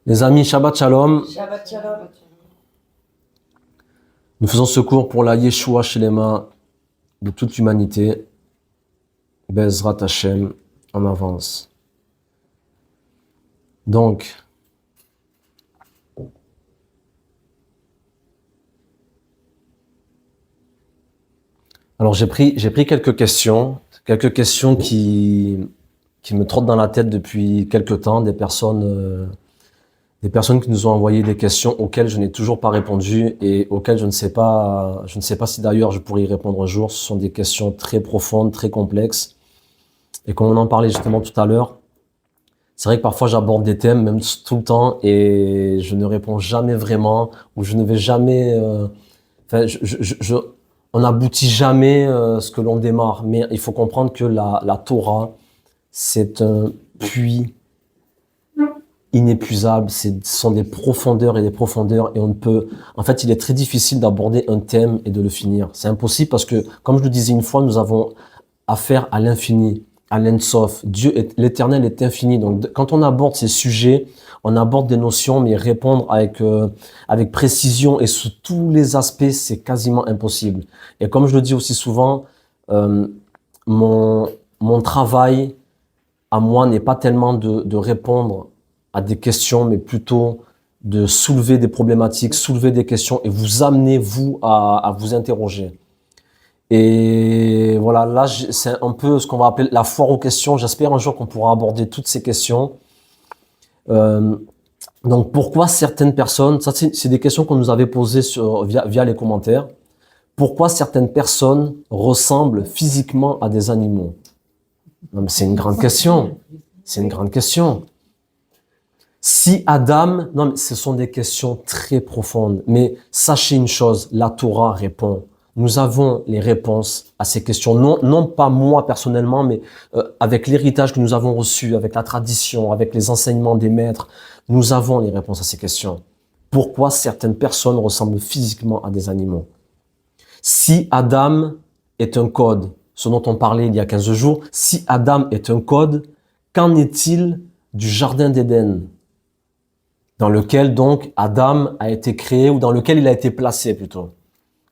Les amis, Shabbat Shalom. Shabbat Shalom. Nous faisons ce cours pour la Yeshua Shelema de toute l'humanité. Bezrat Hashem, en avance. Donc, alors j'ai pris quelques questions qui me trottent dans la tête depuis quelque temps, des personnes qui nous ont envoyé des questions auxquelles je n'ai toujours pas répondu et auxquelles je ne sais pas si d'ailleurs je pourrais y répondre un jour. Ce sont des questions très profondes, très complexes. Et comme on en parlait justement tout à l'heure, c'est vrai que parfois j'aborde des thèmes, même tout le temps, et je ne réponds jamais vraiment, ou je ne vais jamais, on n'aboutit jamais ce que l'on démarre. Mais il faut comprendre que la Torah, c'est un puits inépuisable, ce sont des profondeurs et des profondeurs, et en fait, il est très difficile d'aborder un thème et de le finir. C'est impossible parce que, comme je le disais une fois, nous avons affaire à l'infini, à l'En-Sof. L'Éternel est infini. Donc, quand on aborde ces sujets, on aborde des notions, mais répondre avec précision et sous tous les aspects, c'est quasiment impossible. Et comme je le dis aussi souvent, mon travail à moi n'est pas tellement de répondre à des questions, mais plutôt de soulever des problématiques, soulever des questions et vous amener, vous, à vous interroger. Et voilà, là, c'est un peu ce qu'on va appeler la foire aux questions. J'espère un jour qu'on pourra aborder toutes ces questions. Donc, pourquoi certaines personnes, ça c'est des questions qu'on nous avait posées via les commentaires. Pourquoi certaines personnes ressemblent physiquement à des animaux? Non, mais c'est une grande question. C'est une grande question. Si Adam, non, mais ce sont des questions très profondes. Mais sachez une chose, la Torah répond. Nous avons les réponses à ces questions. Non pas moi personnellement, mais avec l'héritage que nous avons reçu, avec la tradition, avec les enseignements des maîtres, nous avons les réponses à ces questions. Pourquoi certaines personnes ressemblent physiquement à des animaux? Si Adam est un code, ce dont on parlait il y a 15 jours, si Adam est un code, qu'en est-il du jardin d'Éden, dans lequel donc Adam a été créé, ou dans lequel il a été placé plutôt?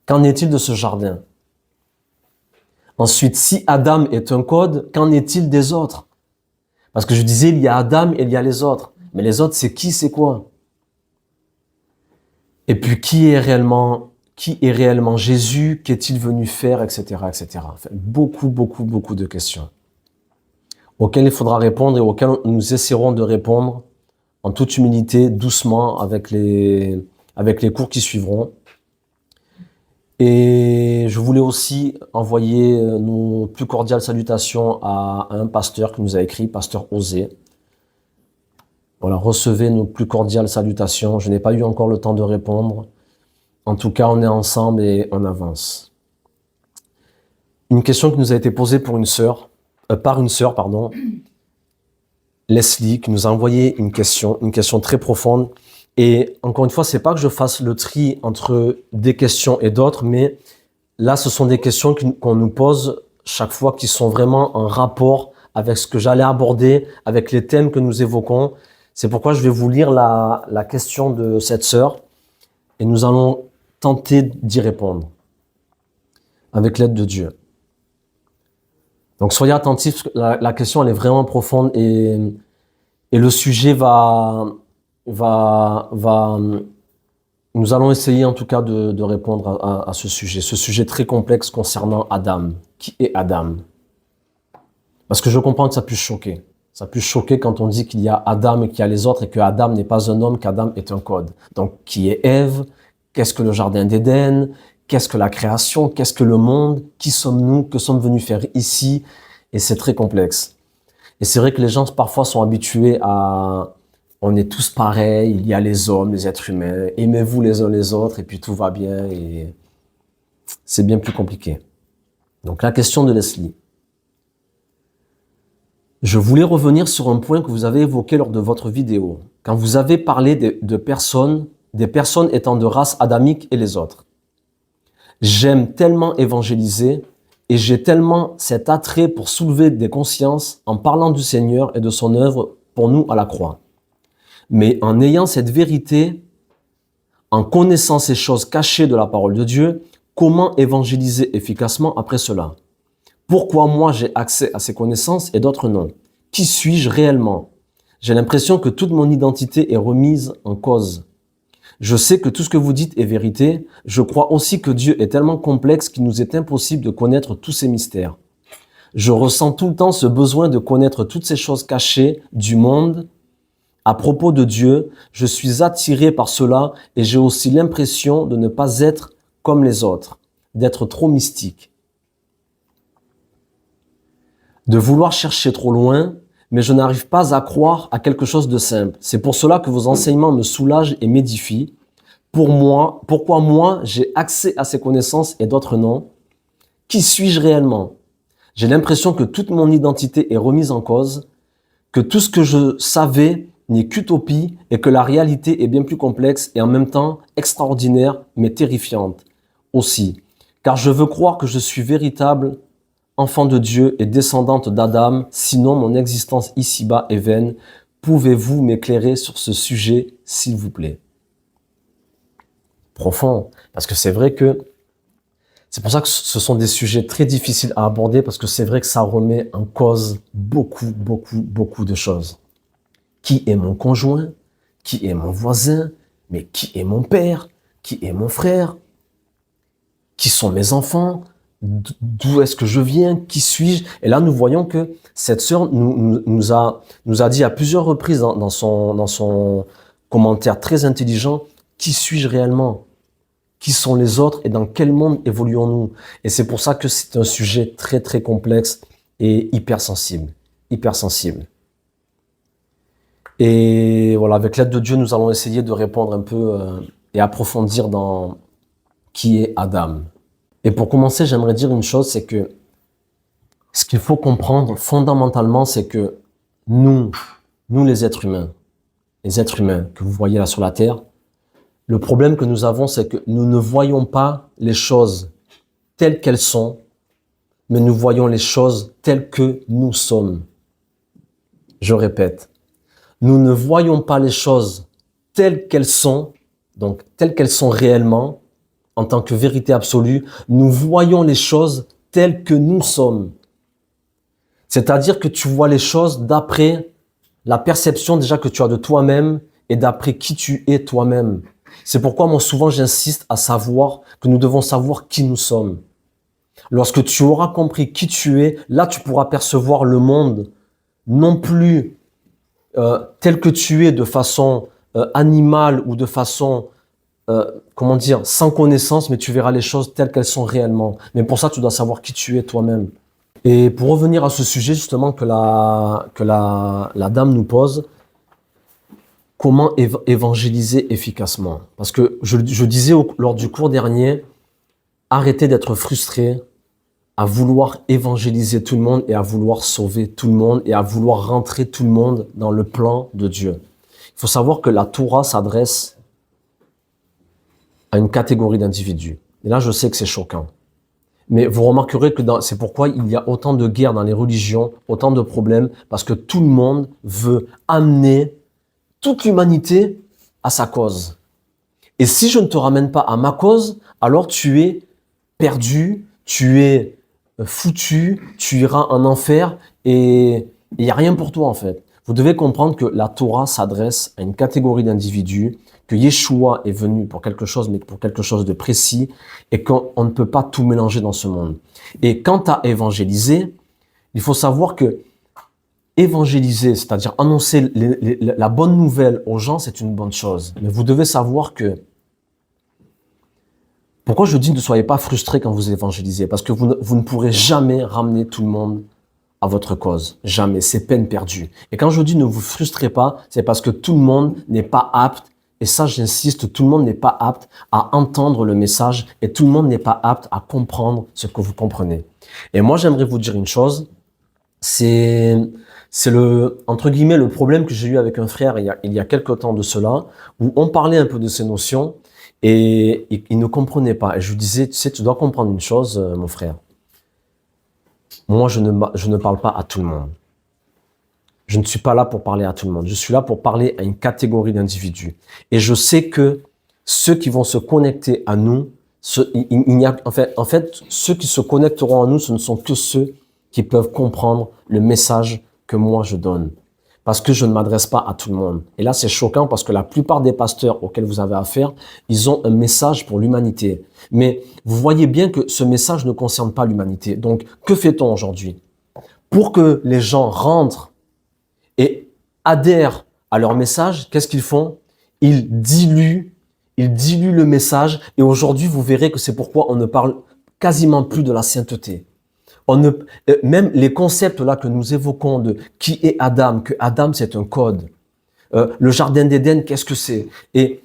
Qu'en est-il de ce jardin? Ensuite, si Adam est un code, qu'en est-il des autres? Parce que je disais, il y a Adam et il y a les autres. Mais les autres, c'est qui, c'est quoi? Et puis, qui est réellement Jésus? Qu'est-il venu faire, etc., etc. Enfin, beaucoup de questions auxquelles il faudra répondre et auxquelles nous essaierons de répondre en toute humilité, doucement, avec les cours qui suivront. Et je voulais aussi envoyer nos plus cordiales salutations à un pasteur qui nous a écrit, pasteur Osé. Voilà, recevez nos plus cordiales salutations. Je n'ai pas eu encore le temps de répondre. En tout cas, on est ensemble et on avance. Une question qui nous a été posée par une sœur, Leslie, qui nous a envoyé une question très profonde. Et encore une fois, c'est pas que je fasse le tri entre des questions et d'autres, mais là, ce sont des questions qu'on nous pose chaque fois qui sont vraiment en rapport avec ce que j'allais aborder, avec les thèmes que nous évoquons. C'est pourquoi je vais vous lire la question de cette sœur et nous allons tenter d'y répondre avec l'aide de Dieu. Donc, soyez attentifs, la question, elle est vraiment profonde et le sujet nous allons essayer en tout cas de répondre à ce sujet très complexe concernant Adam. Qui est Adam? Parce que je comprends que ça puisse choquer. Ça puisse choquer quand on dit qu'il y a Adam et qu'il y a les autres et que Adam n'est pas un homme, qu'Adam est un code. Donc, qui est Ève? Qu'est-ce que le jardin d'Éden? Qu'est-ce que la création? Qu'est-ce que le monde? Qui sommes-nous? Que sommes venus faire ici? Et c'est très complexe. Et c'est vrai que les gens parfois sont habitués à... On est tous pareils, il y a les hommes, les êtres humains, aimez-vous les uns les autres et puis tout va bien et c'est bien plus compliqué. Donc la question de Leslie. Je voulais revenir sur un point que vous avez évoqué lors de votre vidéo, quand vous avez parlé des personnes étant de race adamique et les autres. J'aime tellement évangéliser et j'ai tellement cet attrait pour soulever des consciences en parlant du Seigneur et de son œuvre pour nous à la croix. Mais en ayant cette vérité, en connaissant ces choses cachées de la parole de Dieu, comment évangéliser efficacement après cela? Pourquoi moi j'ai accès à ces connaissances et d'autres non? Qui suis-je réellement? J'ai l'impression que toute mon identité est remise en cause. Je sais que tout ce que vous dites est vérité. Je crois aussi que Dieu est tellement complexe qu'il nous est impossible de connaître tous ces mystères. Je ressens tout le temps ce besoin de connaître toutes ces choses cachées du monde. À propos de Dieu, je suis attiré par cela et j'ai aussi l'impression de ne pas être comme les autres, d'être trop mystique, de vouloir chercher trop loin, mais je n'arrive pas à croire à quelque chose de simple. C'est pour cela que vos enseignements me soulagent et m'édifient. Pourquoi moi, j'ai accès à ces connaissances et d'autres non? Qui suis-je réellement? J'ai l'impression que toute mon identité est remise en cause, que tout ce que je savais n'est qu'utopie et que la réalité est bien plus complexe et en même temps extraordinaire, mais terrifiante aussi. Car je veux croire que je suis véritable enfant de Dieu et descendante d'Adam, sinon mon existence ici-bas est vaine. Pouvez-vous m'éclairer sur ce sujet, s'il vous plaît? Profond, parce que c'est vrai que c'est pour ça que ce sont des sujets très difficiles à aborder, parce que c'est vrai que ça remet en cause beaucoup de choses. Qui est mon conjoint? Qui est mon voisin? Mais qui est mon père? Qui est mon frère? Qui sont mes enfants? D'où est-ce que je viens? Qui suis-je? Et là, nous voyons que cette sœur nous a dit à plusieurs reprises dans son commentaire très intelligent, qui suis-je réellement? Qui sont les autres et dans quel monde évoluons-nous? Et c'est pour ça que c'est un sujet très complexe et hypersensible. Et voilà, avec l'aide de Dieu, nous allons essayer de répondre un peu et approfondir dans qui est Adam. Et pour commencer, j'aimerais dire une chose, c'est que ce qu'il faut comprendre fondamentalement, c'est que nous les êtres humains que vous voyez là sur la terre, le problème que nous avons, c'est que nous ne voyons pas les choses telles qu'elles sont, mais nous voyons les choses telles que nous sommes. Je répète, nous ne voyons pas les choses telles qu'elles sont, donc telles qu'elles sont réellement, en tant que vérité absolue, nous voyons les choses telles que nous sommes. C'est-à-dire que tu vois les choses d'après la perception déjà que tu as de toi-même et d'après qui tu es toi-même. C'est pourquoi moi souvent j'insiste à savoir que nous devons savoir qui nous sommes. Lorsque tu auras compris qui tu es, là tu pourras percevoir le monde non plus tel que tu es de façon animale ou de façon sans connaissance, mais tu verras les choses telles qu'elles sont réellement. Mais pour ça, tu dois savoir qui tu es toi-même. Et pour revenir à ce sujet justement que la dame nous pose, comment évangéliser efficacement? Parce que je disais lors du cours dernier, arrêtez d'être frustré à vouloir évangéliser tout le monde et à vouloir sauver tout le monde et à vouloir rentrer tout le monde dans le plan de Dieu. Il faut savoir que la Torah s'adresse à une catégorie d'individus. Et là, je sais que c'est choquant. Mais vous remarquerez que c'est pourquoi il y a autant de guerres dans les religions, autant de problèmes, parce que tout le monde veut amener toute l'humanité à sa cause. Et si je ne te ramène pas à ma cause, alors tu es perdu, tu es foutu, tu iras en enfer et il n'y a rien pour toi en fait. Vous devez comprendre que la Torah s'adresse à une catégorie d'individus, que Yeshua est venu pour quelque chose, mais pour quelque chose de précis, et qu'on ne peut pas tout mélanger dans ce monde. Et quant à évangéliser, il faut savoir que évangéliser, c'est-à-dire annoncer la bonne nouvelle aux gens, c'est une bonne chose. Mais vous devez savoir que pourquoi je dis ne soyez pas frustrés quand vous évangélisez? Parce que vous ne pourrez jamais ramener tout le monde à votre cause. Jamais. C'est peine perdue. Et quand je dis ne vous frustrez pas, c'est parce que tout le monde n'est pas apte, et ça j'insiste, tout le monde n'est pas apte à entendre le message et tout le monde n'est pas apte à comprendre ce que vous comprenez. Et moi j'aimerais vous dire une chose, c'est entre guillemets, le problème que j'ai eu avec un frère il y a quelque temps de cela, où on parlait un peu de ces notions et il ne comprenait pas. Et je lui disais, tu sais, tu dois comprendre une chose, mon frère. Moi, je ne parle pas à tout le monde. Je ne suis pas là pour parler à tout le monde. Je suis là pour parler à une catégorie d'individus. Et je sais que ceux qui vont se connecter à nous, en fait, ceux qui se connecteront à nous, ce ne sont que ceux qui peuvent comprendre le message que moi je donne. Parce que je ne m'adresse pas à tout le monde. Et là, c'est choquant parce que la plupart des pasteurs auxquels vous avez affaire, ils ont un message pour l'humanité. Mais vous voyez bien que ce message ne concerne pas l'humanité. Donc, que fait-on aujourd'hui? Pour que les gens rentrent et adhèrent à leur message, qu'est-ce qu'ils font? Ils diluent le message. Et aujourd'hui, vous verrez que c'est pourquoi on ne parle quasiment plus de la sainteté. Même les concepts là que nous évoquons de qui est Adam, que Adam c'est un code. Le jardin d'Éden, qu'est-ce que c'est? Et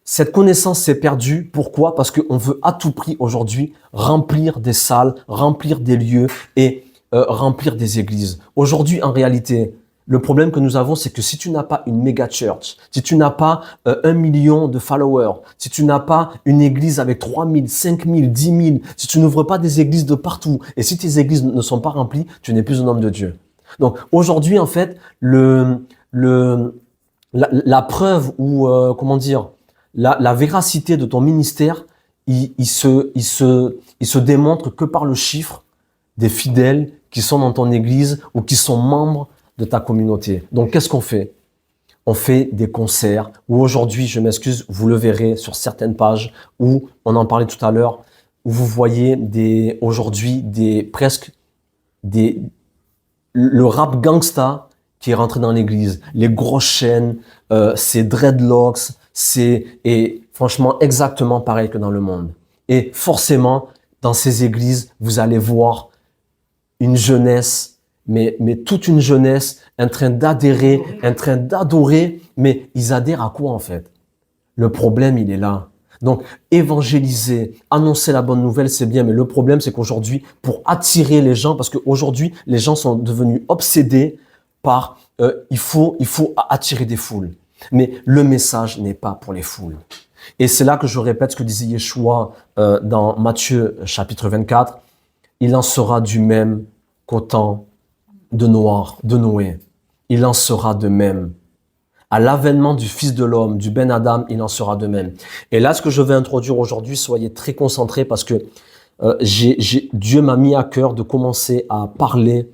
cette connaissance s'est perdue. Pourquoi? Parce qu'on veut à tout prix aujourd'hui remplir des salles, remplir des lieux et remplir des églises. Aujourd'hui, en réalité, le problème que nous avons, c'est que si tu n'as pas une méga church, si tu n'as pas 1 million de followers, si tu n'as pas une église avec 3 000, 5 000, 10 000, si tu n'ouvres pas des églises de partout, et si tes églises ne sont pas remplies, tu n'es plus un homme de Dieu. Donc aujourd'hui, en fait, la preuve ou la véracité de ton ministère, il se démontre que par le chiffre des fidèles qui sont dans ton église ou qui sont membres de ta communauté. Donc, qu'est-ce qu'on fait? On fait des concerts où aujourd'hui, je m'excuse, vous le verrez sur certaines pages où on en parlait tout à l'heure, où vous voyez aujourd'hui le rap gangsta qui est rentré dans l'église, les grosses chaînes, ces dreadlocks, et franchement exactement pareil que dans le monde. Et forcément, dans ces églises, vous allez voir une jeunesse, mais toute une jeunesse en train d'adhérer, en train d'adorer, mais ils adhèrent à quoi en fait? Le problème, il est là. Donc, évangéliser, annoncer la bonne nouvelle, c'est bien, mais le problème, c'est qu'aujourd'hui, pour attirer les gens, parce qu'aujourd'hui, les gens sont devenus obsédés par il faut attirer des foules. Mais le message n'est pas pour les foules. Et c'est là que je répète ce que disait Yeshua dans Matthieu chapitre 24. Il en sera du même qu'au temps de Noé. Il en sera de même. À l'avènement du Fils de l'homme, du Ben Adam, il en sera de même. Et là, ce que je vais introduire aujourd'hui, soyez très concentrés parce que Dieu m'a mis à cœur de commencer à parler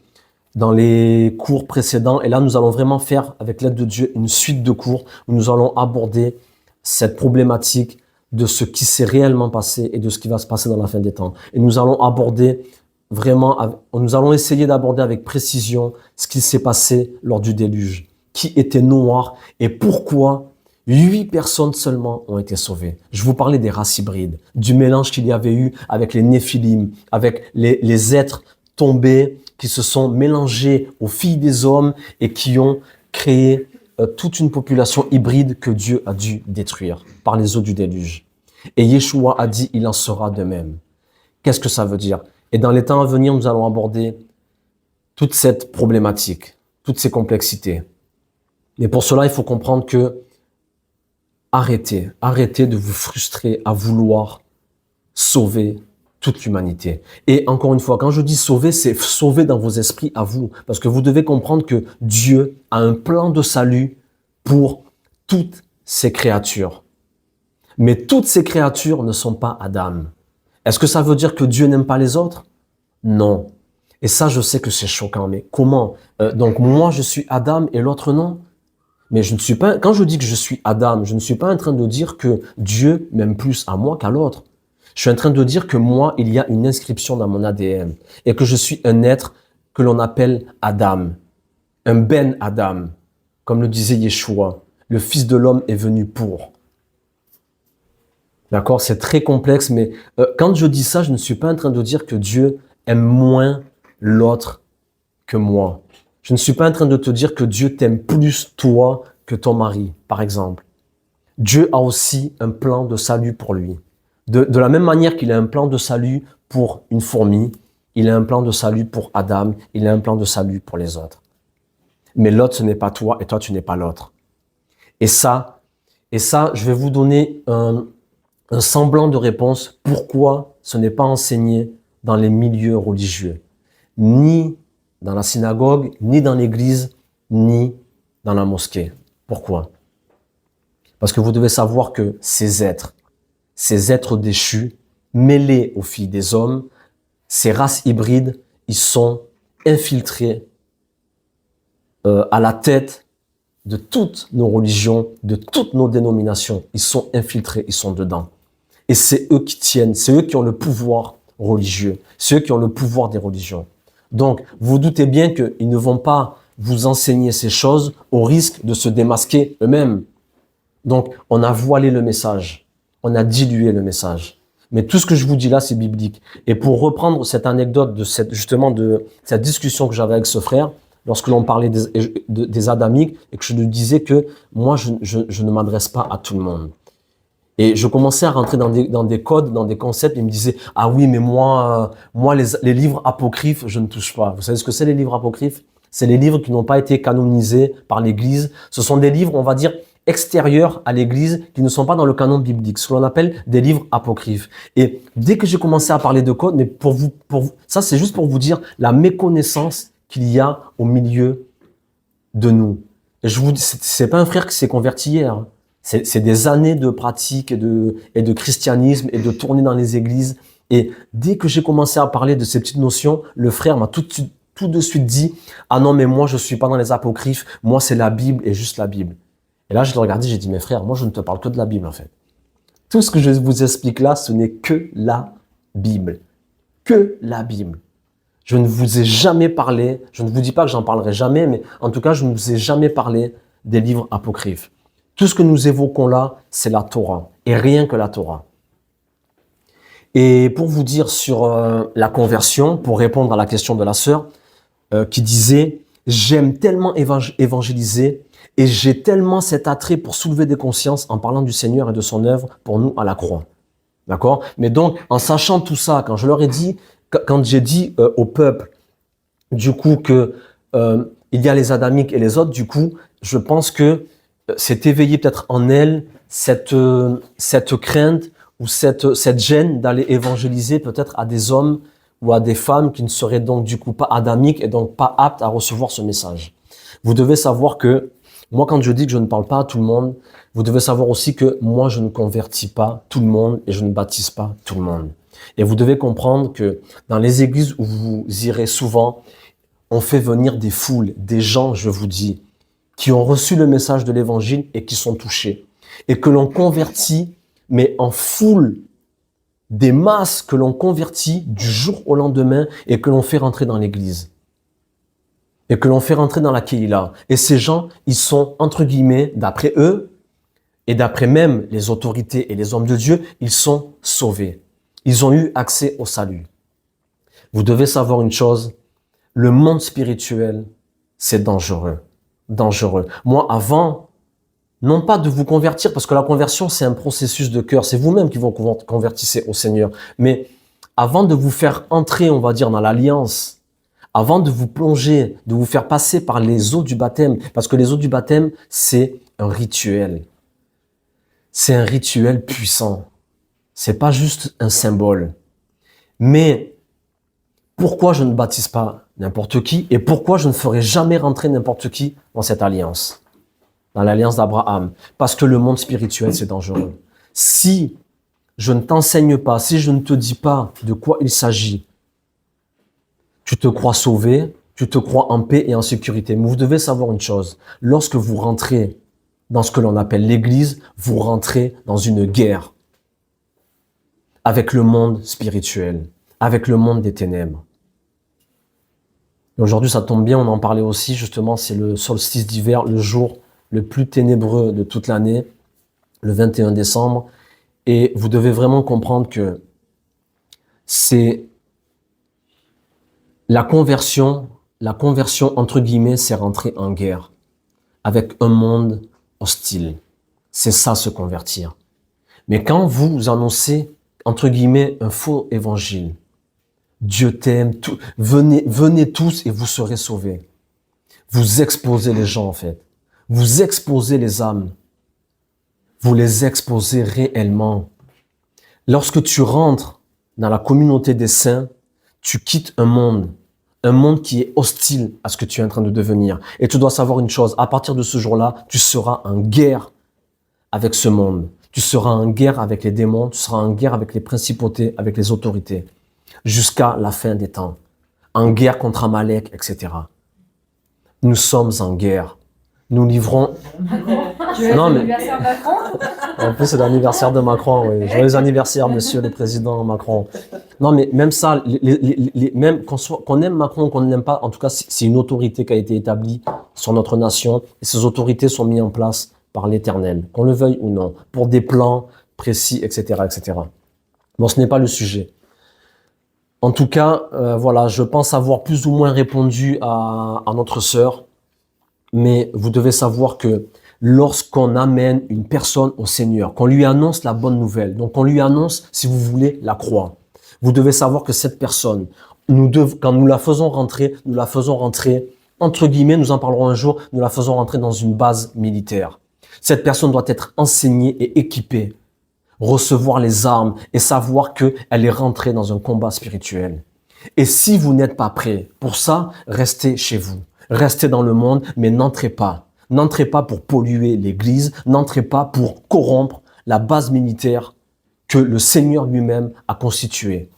dans les cours précédents. Et là, nous allons vraiment faire, avec l'aide de Dieu, une suite de cours où nous allons aborder cette problématique de ce qui s'est réellement passé et de ce qui va se passer dans la fin des temps. Et nous allons aborder nous allons essayer d'aborder avec précision ce qui s'est passé lors du déluge, qui était noir et pourquoi 8 personnes seulement ont été sauvées. Je vous parlais des races hybrides, du mélange qu'il y avait eu avec les Néphilim, avec les êtres tombés qui se sont mélangés aux filles des hommes et qui ont créé toute une population hybride que Dieu a dû détruire par les eaux du déluge. Et Yeshua a dit, il en sera de même. Qu'est-ce que ça veut dire? Et dans les temps à venir, nous allons aborder toute cette problématique, toutes ces complexités. Mais pour cela, il faut comprendre que arrêtez de vous frustrer à vouloir sauver toute l'humanité. Et encore une fois, quand je dis sauver, c'est sauver dans vos esprits à vous. Parce que vous devez comprendre que Dieu a un plan de salut pour toutes ces créatures. Mais toutes ces créatures ne sont pas Adam. Est-ce que ça veut dire que Dieu n'aime pas les autres? Non. Et ça, je sais que c'est choquant. Mais comment? Donc moi, je suis Adam et l'autre non? Mais je ne suis pas. Quand je dis que je suis Adam, je ne suis pas en train de dire que Dieu m'aime plus à moi qu'à l'autre. Je suis en train de dire que moi, il y a une inscription dans mon ADN et que je suis un être que l'on appelle Adam, un Ben Adam, comme le disait Yeshua. Le Fils de l'homme est venu pour. D'accord? C'est très complexe, mais quand je dis ça, je ne suis pas en train de dire que Dieu aime moins l'autre que moi. Je ne suis pas en train de te dire que Dieu t'aime plus toi que ton mari, par exemple. Dieu a aussi un plan de salut pour lui. De la même manière qu'il a un plan de salut pour une fourmi, il a un plan de salut pour Adam, il a un plan de salut pour les autres. Mais l'autre, ce n'est pas toi et toi, tu n'es pas l'autre. Et ça, je vais vous donner un semblant de réponse. Pourquoi ce n'est pas enseigné dans les milieux religieux, ni dans la synagogue, ni dans l'église, ni dans la mosquée. Pourquoi? Parce que vous devez savoir que ces êtres déchus, mêlés aux filles des hommes, ces races hybrides, ils sont infiltrés à la tête de toutes nos religions, de toutes nos dénominations. Ils sont infiltrés, ils sont dedans. Et c'est eux qui tiennent, c'est eux qui ont le pouvoir religieux, c'est eux qui ont le pouvoir des religions. Donc, vous doutez bien qu'ils ne vont pas vous enseigner ces choses au risque de se démasquer eux-mêmes. Donc, on a voilé le message, on a dilué le message. Mais tout ce que je vous dis là, c'est biblique. Et pour reprendre cette anecdote de cette discussion que j'avais avec ce frère, lorsque l'on parlait des adamiques et que je lui disais que moi, je ne m'adresse pas à tout le monde. Et je commençais à rentrer dans des codes, dans des concepts. Il me disait, ah oui, mais moi les livres apocryphes, je ne touche pas. Vous savez ce que c'est les livres apocryphes? C'est les livres qui n'ont pas été canonisés par l'Église. Ce sont des livres, on va dire, extérieurs à l'Église, qui ne sont pas dans le canon biblique, ce que l'on appelle des livres apocryphes. Et dès que j'ai commencé à parler de codes, mais pour vous, ça c'est juste pour vous dire la méconnaissance qu'il y a au milieu de nous. Et je vous dis, c'est pas un frère qui s'est converti hier. C'est des années de pratique et de christianisme et de tourner dans les églises. Et dès que j'ai commencé à parler de ces petites notions, le frère m'a tout de suite dit, ah non, mais moi je suis pas dans les apocryphes, moi c'est la Bible et juste la Bible. Et là, je l'ai regardé, j'ai dit, mes frères, moi, je ne te parle que de la Bible, en fait. Tout ce que je vous explique là, ce n'est que la Bible. Que la Bible. Je ne vous ai jamais parlé, je ne vous dis pas que j'en parlerai jamais, mais en tout cas, je ne vous ai jamais parlé des livres apocryphes. Tout ce que nous évoquons là, c'est la Torah. Et rien que la Torah. Et pour vous dire sur la conversion, pour répondre à la question de la sœur, qui disait, j'aime tellement évangéliser, et j'ai tellement cet attrait pour soulever des consciences en parlant du Seigneur et de son œuvre pour nous à la croix. D'accord? Mais donc, en sachant tout ça, quand je leur ai dit, quand j'ai dit au peuple, du coup, que il y a les adamiques et les autres, du coup, je pense que c'est éveillé peut-être en elle cette crainte ou cette gêne d'aller évangéliser peut-être à des hommes ou à des femmes qui ne seraient donc du coup pas adamiques et donc pas aptes à recevoir ce message. Vous devez savoir que moi, quand je dis que je ne parle pas à tout le monde, vous devez savoir aussi que moi, je ne convertis pas tout le monde et je ne baptise pas tout le monde. Et vous devez comprendre que dans les églises où vous irez souvent, on fait venir des foules, des gens, je vous dis, qui ont reçu le message de l'évangile et qui sont touchés. Et que l'on convertit, mais en foule, des masses que l'on convertit du jour au lendemain et que l'on fait rentrer dans l'église. Et que l'on fait rentrer dans la Kéila. Et ces gens, ils sont, entre guillemets, d'après eux, et d'après même les autorités et les hommes de Dieu, ils sont sauvés. Ils ont eu accès au salut. Vous devez savoir une chose, le monde spirituel, c'est dangereux. Dangereux. Moi, avant, non pas de vous convertir, parce que la conversion, c'est un processus de cœur, c'est vous-même qui vous convertissez au Seigneur. Mais avant de vous faire entrer, on va dire, dans l'alliance, avant de vous plonger, de vous faire passer par les eaux du baptême, parce que les eaux du baptême, c'est un rituel. C'est un rituel puissant. C'est pas juste un symbole. Mais pourquoi je ne baptise pas n'importe qui et pourquoi je ne ferai jamais rentrer n'importe qui dans cette alliance, dans l'alliance d'Abraham? Parce que le monde spirituel, c'est dangereux. Si je ne t'enseigne pas, si je ne te dis pas de quoi il s'agit, tu te crois sauvé, tu te crois en paix et en sécurité. Mais vous devez savoir une chose, lorsque vous rentrez dans ce que l'on appelle l'Église, vous rentrez dans une guerre avec le monde spirituel, avec le monde des ténèbres. Et aujourd'hui, ça tombe bien, on en parlait aussi, justement, c'est le solstice d'hiver, le jour le plus ténébreux de toute l'année, le 21 décembre. Et vous devez vraiment comprendre que c'est la conversion entre guillemets, c'est rentrer en guerre avec un monde hostile. C'est ça, se convertir. Mais quand vous annoncez, entre guillemets, un faux évangile, Dieu t'aime, venez tous et vous serez sauvés. Vous exposez les gens, en fait. Vous exposez les âmes. Vous les exposez réellement. Lorsque tu rentres dans la communauté des saints, tu quittes un monde Un monde qui est hostile à ce que tu es en train de devenir. Et tu dois savoir une chose, à partir de ce jour-là, tu seras en guerre avec ce monde. Tu seras en guerre avec les démons, tu seras en guerre avec les principautés, avec les autorités, jusqu'à la fin des temps. En guerre contre Amalek, etc. Nous sommes en guerre. Nous livrons... Non, mais... l'anniversaire de Macron. En plus, c'est l'anniversaire de Macron, oui. Joyeux anniversaire, monsieur le président Macron. Non, mais même ça, même qu'on aime Macron, qu'on n'aime pas, en tout cas, c'est une autorité qui a été établie sur notre nation, et ces autorités sont mises en place par l'Éternel, qu'on le veuille ou non, pour des plans précis, etc., etc. Bon, ce n'est pas le sujet. En tout cas, voilà, je pense avoir plus ou moins répondu à notre sœur, mais vous devez savoir que lorsqu'on amène une personne au Seigneur, qu'on lui annonce la bonne nouvelle, donc on lui annonce, si vous voulez, la croix, vous devez savoir que cette personne, quand nous la faisons rentrer, entre guillemets, nous en parlerons un jour, nous la faisons rentrer dans une base militaire. Cette personne doit être enseignée et équipée, recevoir les armes et savoir qu'elle est rentrée dans un combat spirituel. Et si vous n'êtes pas prêt pour ça, restez chez vous. Restez dans le monde, mais n'entrez pas. N'entrez pas pour polluer l'église, n'entrez pas pour corrompre la base militaire que le Seigneur lui-même a constituée,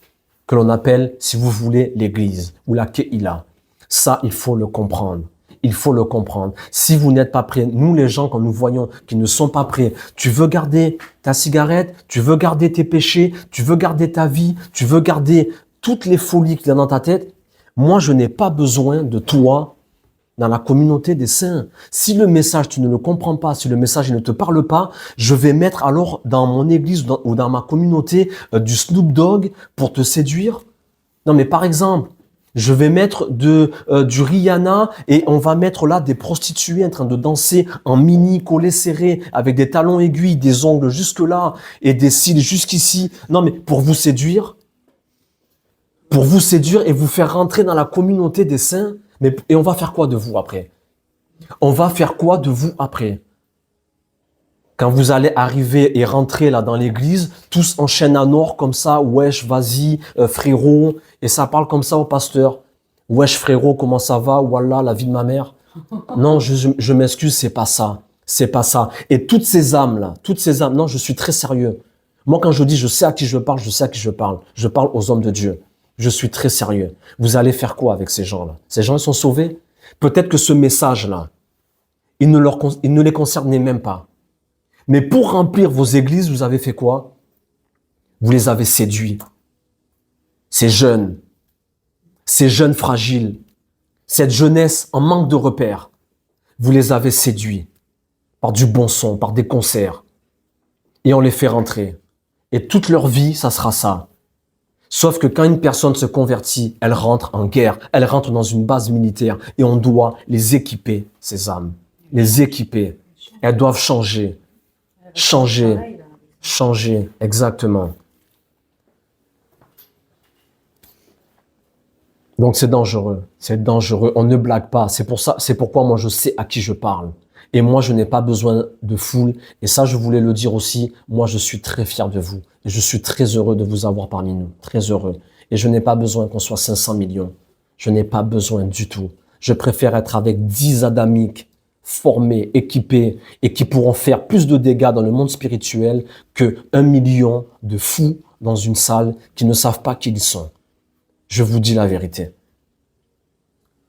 que l'on appelle, si vous voulez, l'église ou la Keïla. Ça, il faut le comprendre. Il faut le comprendre. Si vous n'êtes pas prêts, nous les gens, quand nous voyons qui ne sont pas prêts, tu veux garder ta cigarette, tu veux garder tes péchés, tu veux garder ta vie, tu veux garder toutes les folies qu'il y a dans ta tête, moi je n'ai pas besoin de toi dans la communauté des saints. Si le message, tu ne le comprends pas, si le message il ne te parle pas, je vais mettre alors dans mon église ou dans ma communauté du Snoop Dogg pour te séduire. Non mais par exemple, je vais mettre du Rihanna et on va mettre là des prostituées en train de danser en mini collé serré avec des talons aiguilles, des ongles jusque là et des cils jusqu'ici. Non mais pour vous séduire et vous faire rentrer dans la communauté des saints. Et on va faire quoi de vous après? On va faire quoi de vous après? Quand vous allez arriver et rentrer là dans l'église, tous en chaîne à nord comme ça, wesh, vas-y, frérot, et ça parle comme ça au pasteur. Wesh, frérot, comment ça va? Wallah, la vie de ma mère. Non, je m'excuse, c'est pas ça. C'est pas ça. Et toutes ces âmes, non, je suis très sérieux. Moi, quand je dis je sais à qui je parle, je sais à qui je parle. Je parle aux hommes de Dieu. Je suis très sérieux. Vous allez faire quoi avec ces gens-là? Ces gens, ils sont sauvés? Peut-être que ce message-là, il ne les concernait même pas. Mais pour remplir vos églises, vous avez fait quoi? Vous les avez séduits. Ces jeunes fragiles, cette jeunesse en manque de repères, vous les avez séduits par du bon son, par des concerts. Et on les fait rentrer. Et toute leur vie, ça sera ça. Sauf que quand une personne se convertit, elle rentre en guerre, elle rentre dans une base militaire et on doit les équiper, ces âmes. Les équiper. Elles doivent changer. Changer, exactement. Donc c'est dangereux, on ne blague pas. C'est pourquoi moi je sais à qui je parle. Et moi je n'ai pas besoin de foule. Et ça je voulais le dire aussi, moi je suis très fier de vous. Et je suis très heureux de vous avoir parmi nous, très heureux. Et je n'ai pas besoin qu'on soit 500 millions. Je n'ai pas besoin du tout. Je préfère être avec 10 adamiques, formés, équipés, et qui pourront faire plus de dégâts dans le monde spirituel que 1 million de fous dans une salle qui ne savent pas qui ils sont. Je vous dis la vérité.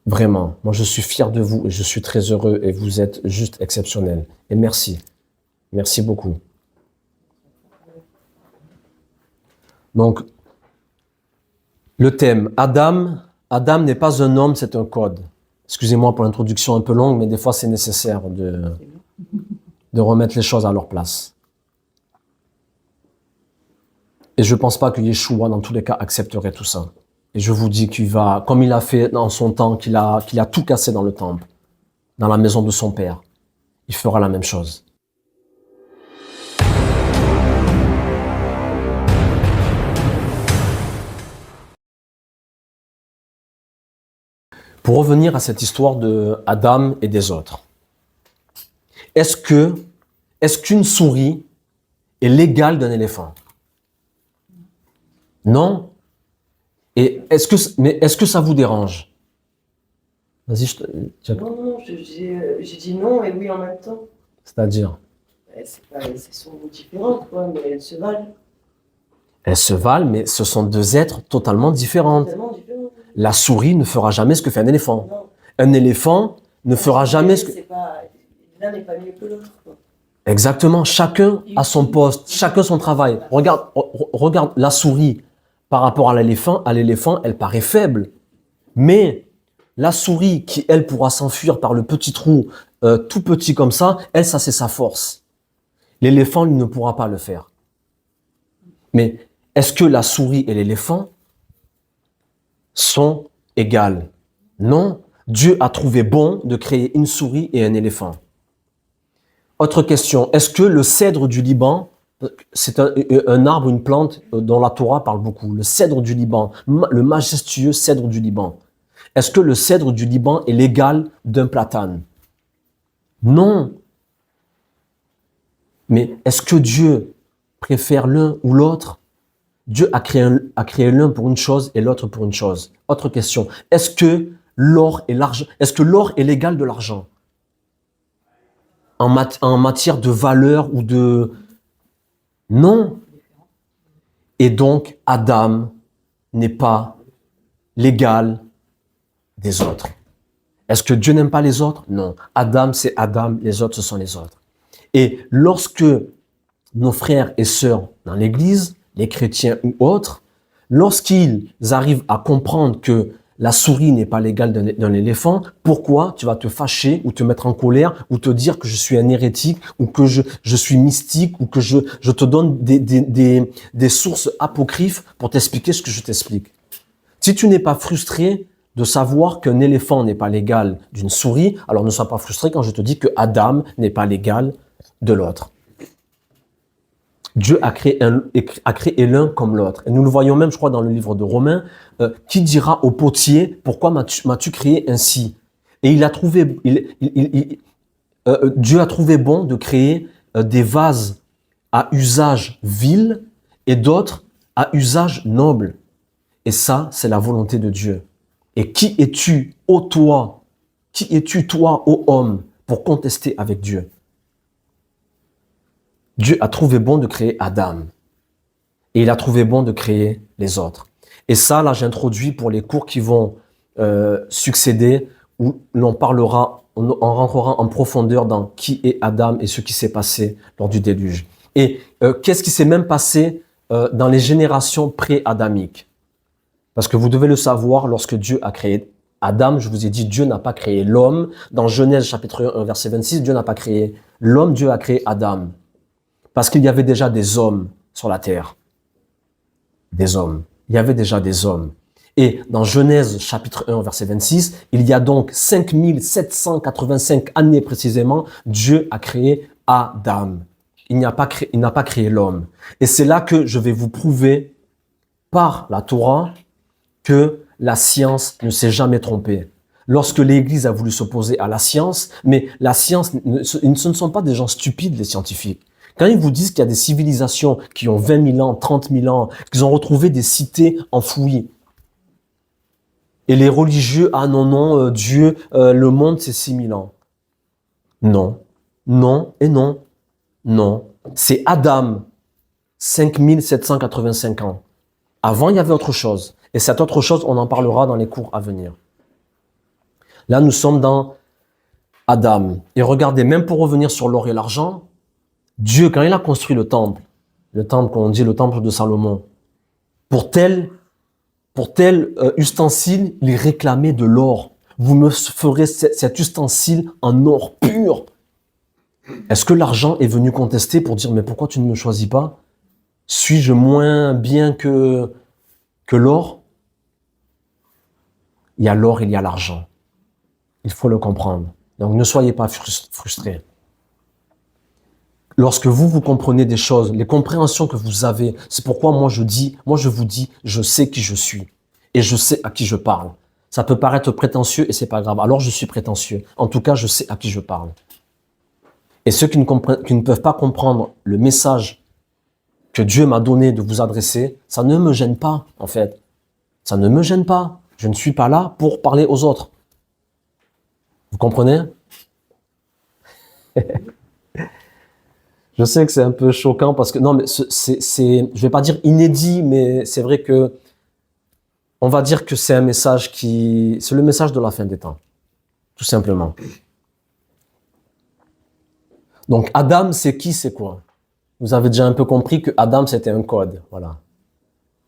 Vraiment, moi je suis fier de vous et je suis très heureux et vous êtes juste exceptionnels. Et merci. Merci beaucoup. Donc, le thème, Adam n'est pas un homme, c'est un code. Excusez-moi pour l'introduction un peu longue, mais des fois c'est nécessaire de remettre les choses à leur place. Et je ne pense pas que Yeshua, dans tous les cas, accepterait tout ça. Et je vous dis qu'il va, comme il a fait dans son temps, qu'il a tout cassé dans le temple, dans la maison de son père, il fera la même chose. Pour revenir à cette histoire de Adam et des autres, est-ce qu'une souris est l'égale d'un éléphant? Non. Et est-ce que ça vous dérange? Vas-y, Non, j'ai dit non et oui en même temps. c'est-à-dire, Elles sont différentes, quoi, mais elles se valent. elles se valent, mais ce sont deux êtres totalement différents. Totalement différentes. La souris ne fera jamais ce que fait un éléphant. Non. Un éléphant ne fera jamais ce que... L'un n'est pas mieux que l'autre, quoi. Exactement, chacun a son poste, chacun son travail. Regarde la souris par rapport à l'éléphant, elle paraît faible. Mais la souris qui, elle, pourra s'enfuir par le petit trou tout petit comme ça, elle, ça c'est sa force. L'éléphant, lui, ne pourra pas le faire. Mais est-ce que la souris et l'éléphant sont égales? Non. Dieu a trouvé bon de créer une souris et un éléphant. Autre question, est-ce que le cèdre du Liban, c'est un arbre, une plante dont la Torah parle beaucoup, le cèdre du Liban, le majestueux cèdre du Liban, est-ce que le cèdre du Liban est l'égal d'un platane? Non. Mais est-ce que Dieu préfère l'un ou l'autre? Dieu a créé l'un pour une chose et l'autre pour une chose. Autre question, est-ce que l'or et l'argent, est-ce que l'or est l'égal de l'argent? En matière de valeur ou de... Non. Et donc, Adam n'est pas l'égal des autres. Est-ce que Dieu n'aime pas les autres? Non. Adam, c'est Adam, les autres, ce sont les autres. Et lorsque nos frères et sœurs dans l'Église, les chrétiens ou autres, lorsqu'ils arrivent à comprendre que la souris n'est pas l'égale d'un éléphant, pourquoi tu vas te fâcher ou te mettre en colère ou te dire que je suis un hérétique ou que je suis mystique ou que je te donne des sources apocryphes pour t'expliquer ce que je t'explique? Si tu n'es pas frustré de savoir qu'un éléphant n'est pas l'égal d'une souris, alors ne sois pas frustré quand je te dis que Adam n'est pas l'égal de l'autre. Dieu a créé l'un comme l'autre. Et nous le voyons même, je crois, dans le livre de Romains, qui dira au potier, pourquoi m'as-tu créé ainsi? Et Dieu a trouvé bon de créer des vases à usage vil et d'autres à usage noble. Et ça, c'est la volonté de Dieu. Et qui es-tu, ô toi? Qui es-tu, toi, ô homme, pour contester avec Dieu? Dieu a trouvé bon de créer Adam. Et il a trouvé bon de créer les autres. Et ça, là, j'introduis pour les cours qui vont succéder, où l'on parlera, on rentrera en profondeur dans qui est Adam et ce qui s'est passé lors du déluge. Et qu'est-ce qui s'est même passé dans les générations pré-adamiques? Parce que vous devez le savoir, lorsque Dieu a créé Adam, je vous ai dit, Dieu n'a pas créé l'homme. Dans Genèse chapitre 1, verset 26, Dieu n'a pas créé l'homme, Dieu a créé Adam. Parce qu'il y avait déjà des hommes sur la terre. Des hommes. Il y avait déjà des hommes. Et dans Genèse chapitre 1, verset 26, il y a donc 5785 années précisément, Dieu a créé Adam. Il n'a pas créé l'homme. Et c'est là que je vais vous prouver par la Torah que la science ne s'est jamais trompée. Lorsque l'Église a voulu s'opposer à la science, mais la science, ce ne sont pas des gens stupides, les scientifiques. Quand ils vous disent qu'il y a des civilisations qui ont 20 000 ans, 30 000 ans, qu'ils ont retrouvé des cités enfouies, et les religieux, ah non, Dieu, le monde, c'est 6 000 ans. Non, non et non, non. C'est Adam, 5785 ans. Avant, il y avait autre chose. Et cette autre chose, on en parlera dans les cours à venir. Là, nous sommes dans Adam. Et regardez, même pour revenir sur l'or et l'argent, Dieu, quand il a construit le temple qu'on dit le temple de Salomon, pour tel ustensile, il réclamait de l'or. Vous me ferez cet ustensile en or pur. Est-ce que l'argent est venu contester pour dire, mais pourquoi tu ne me choisis pas? Suis-je moins bien que l'or? Il y a l'or, il y a l'argent. Il faut le comprendre. Donc ne soyez pas frustrés. Lorsque vous comprenez des choses, les compréhensions que vous avez, c'est pourquoi moi je vous dis, je sais qui je suis et je sais à qui je parle. Ça peut paraître prétentieux et c'est pas grave. Alors je suis prétentieux. En tout cas, je sais à qui je parle. Et ceux qui ne peuvent pas comprendre le message que Dieu m'a donné de vous adresser, ça ne me gêne pas, en fait. Ça ne me gêne pas. Je ne suis pas là pour parler aux autres. Vous comprenez? Je sais que c'est un peu choquant parce que, non, mais je vais pas dire inédit, mais c'est vrai que, on va dire que c'est un message c'est le message de la fin des temps. Tout simplement. Donc, Adam, c'est qui, c'est quoi? Vous avez déjà un peu compris que Adam, c'était un code. Voilà.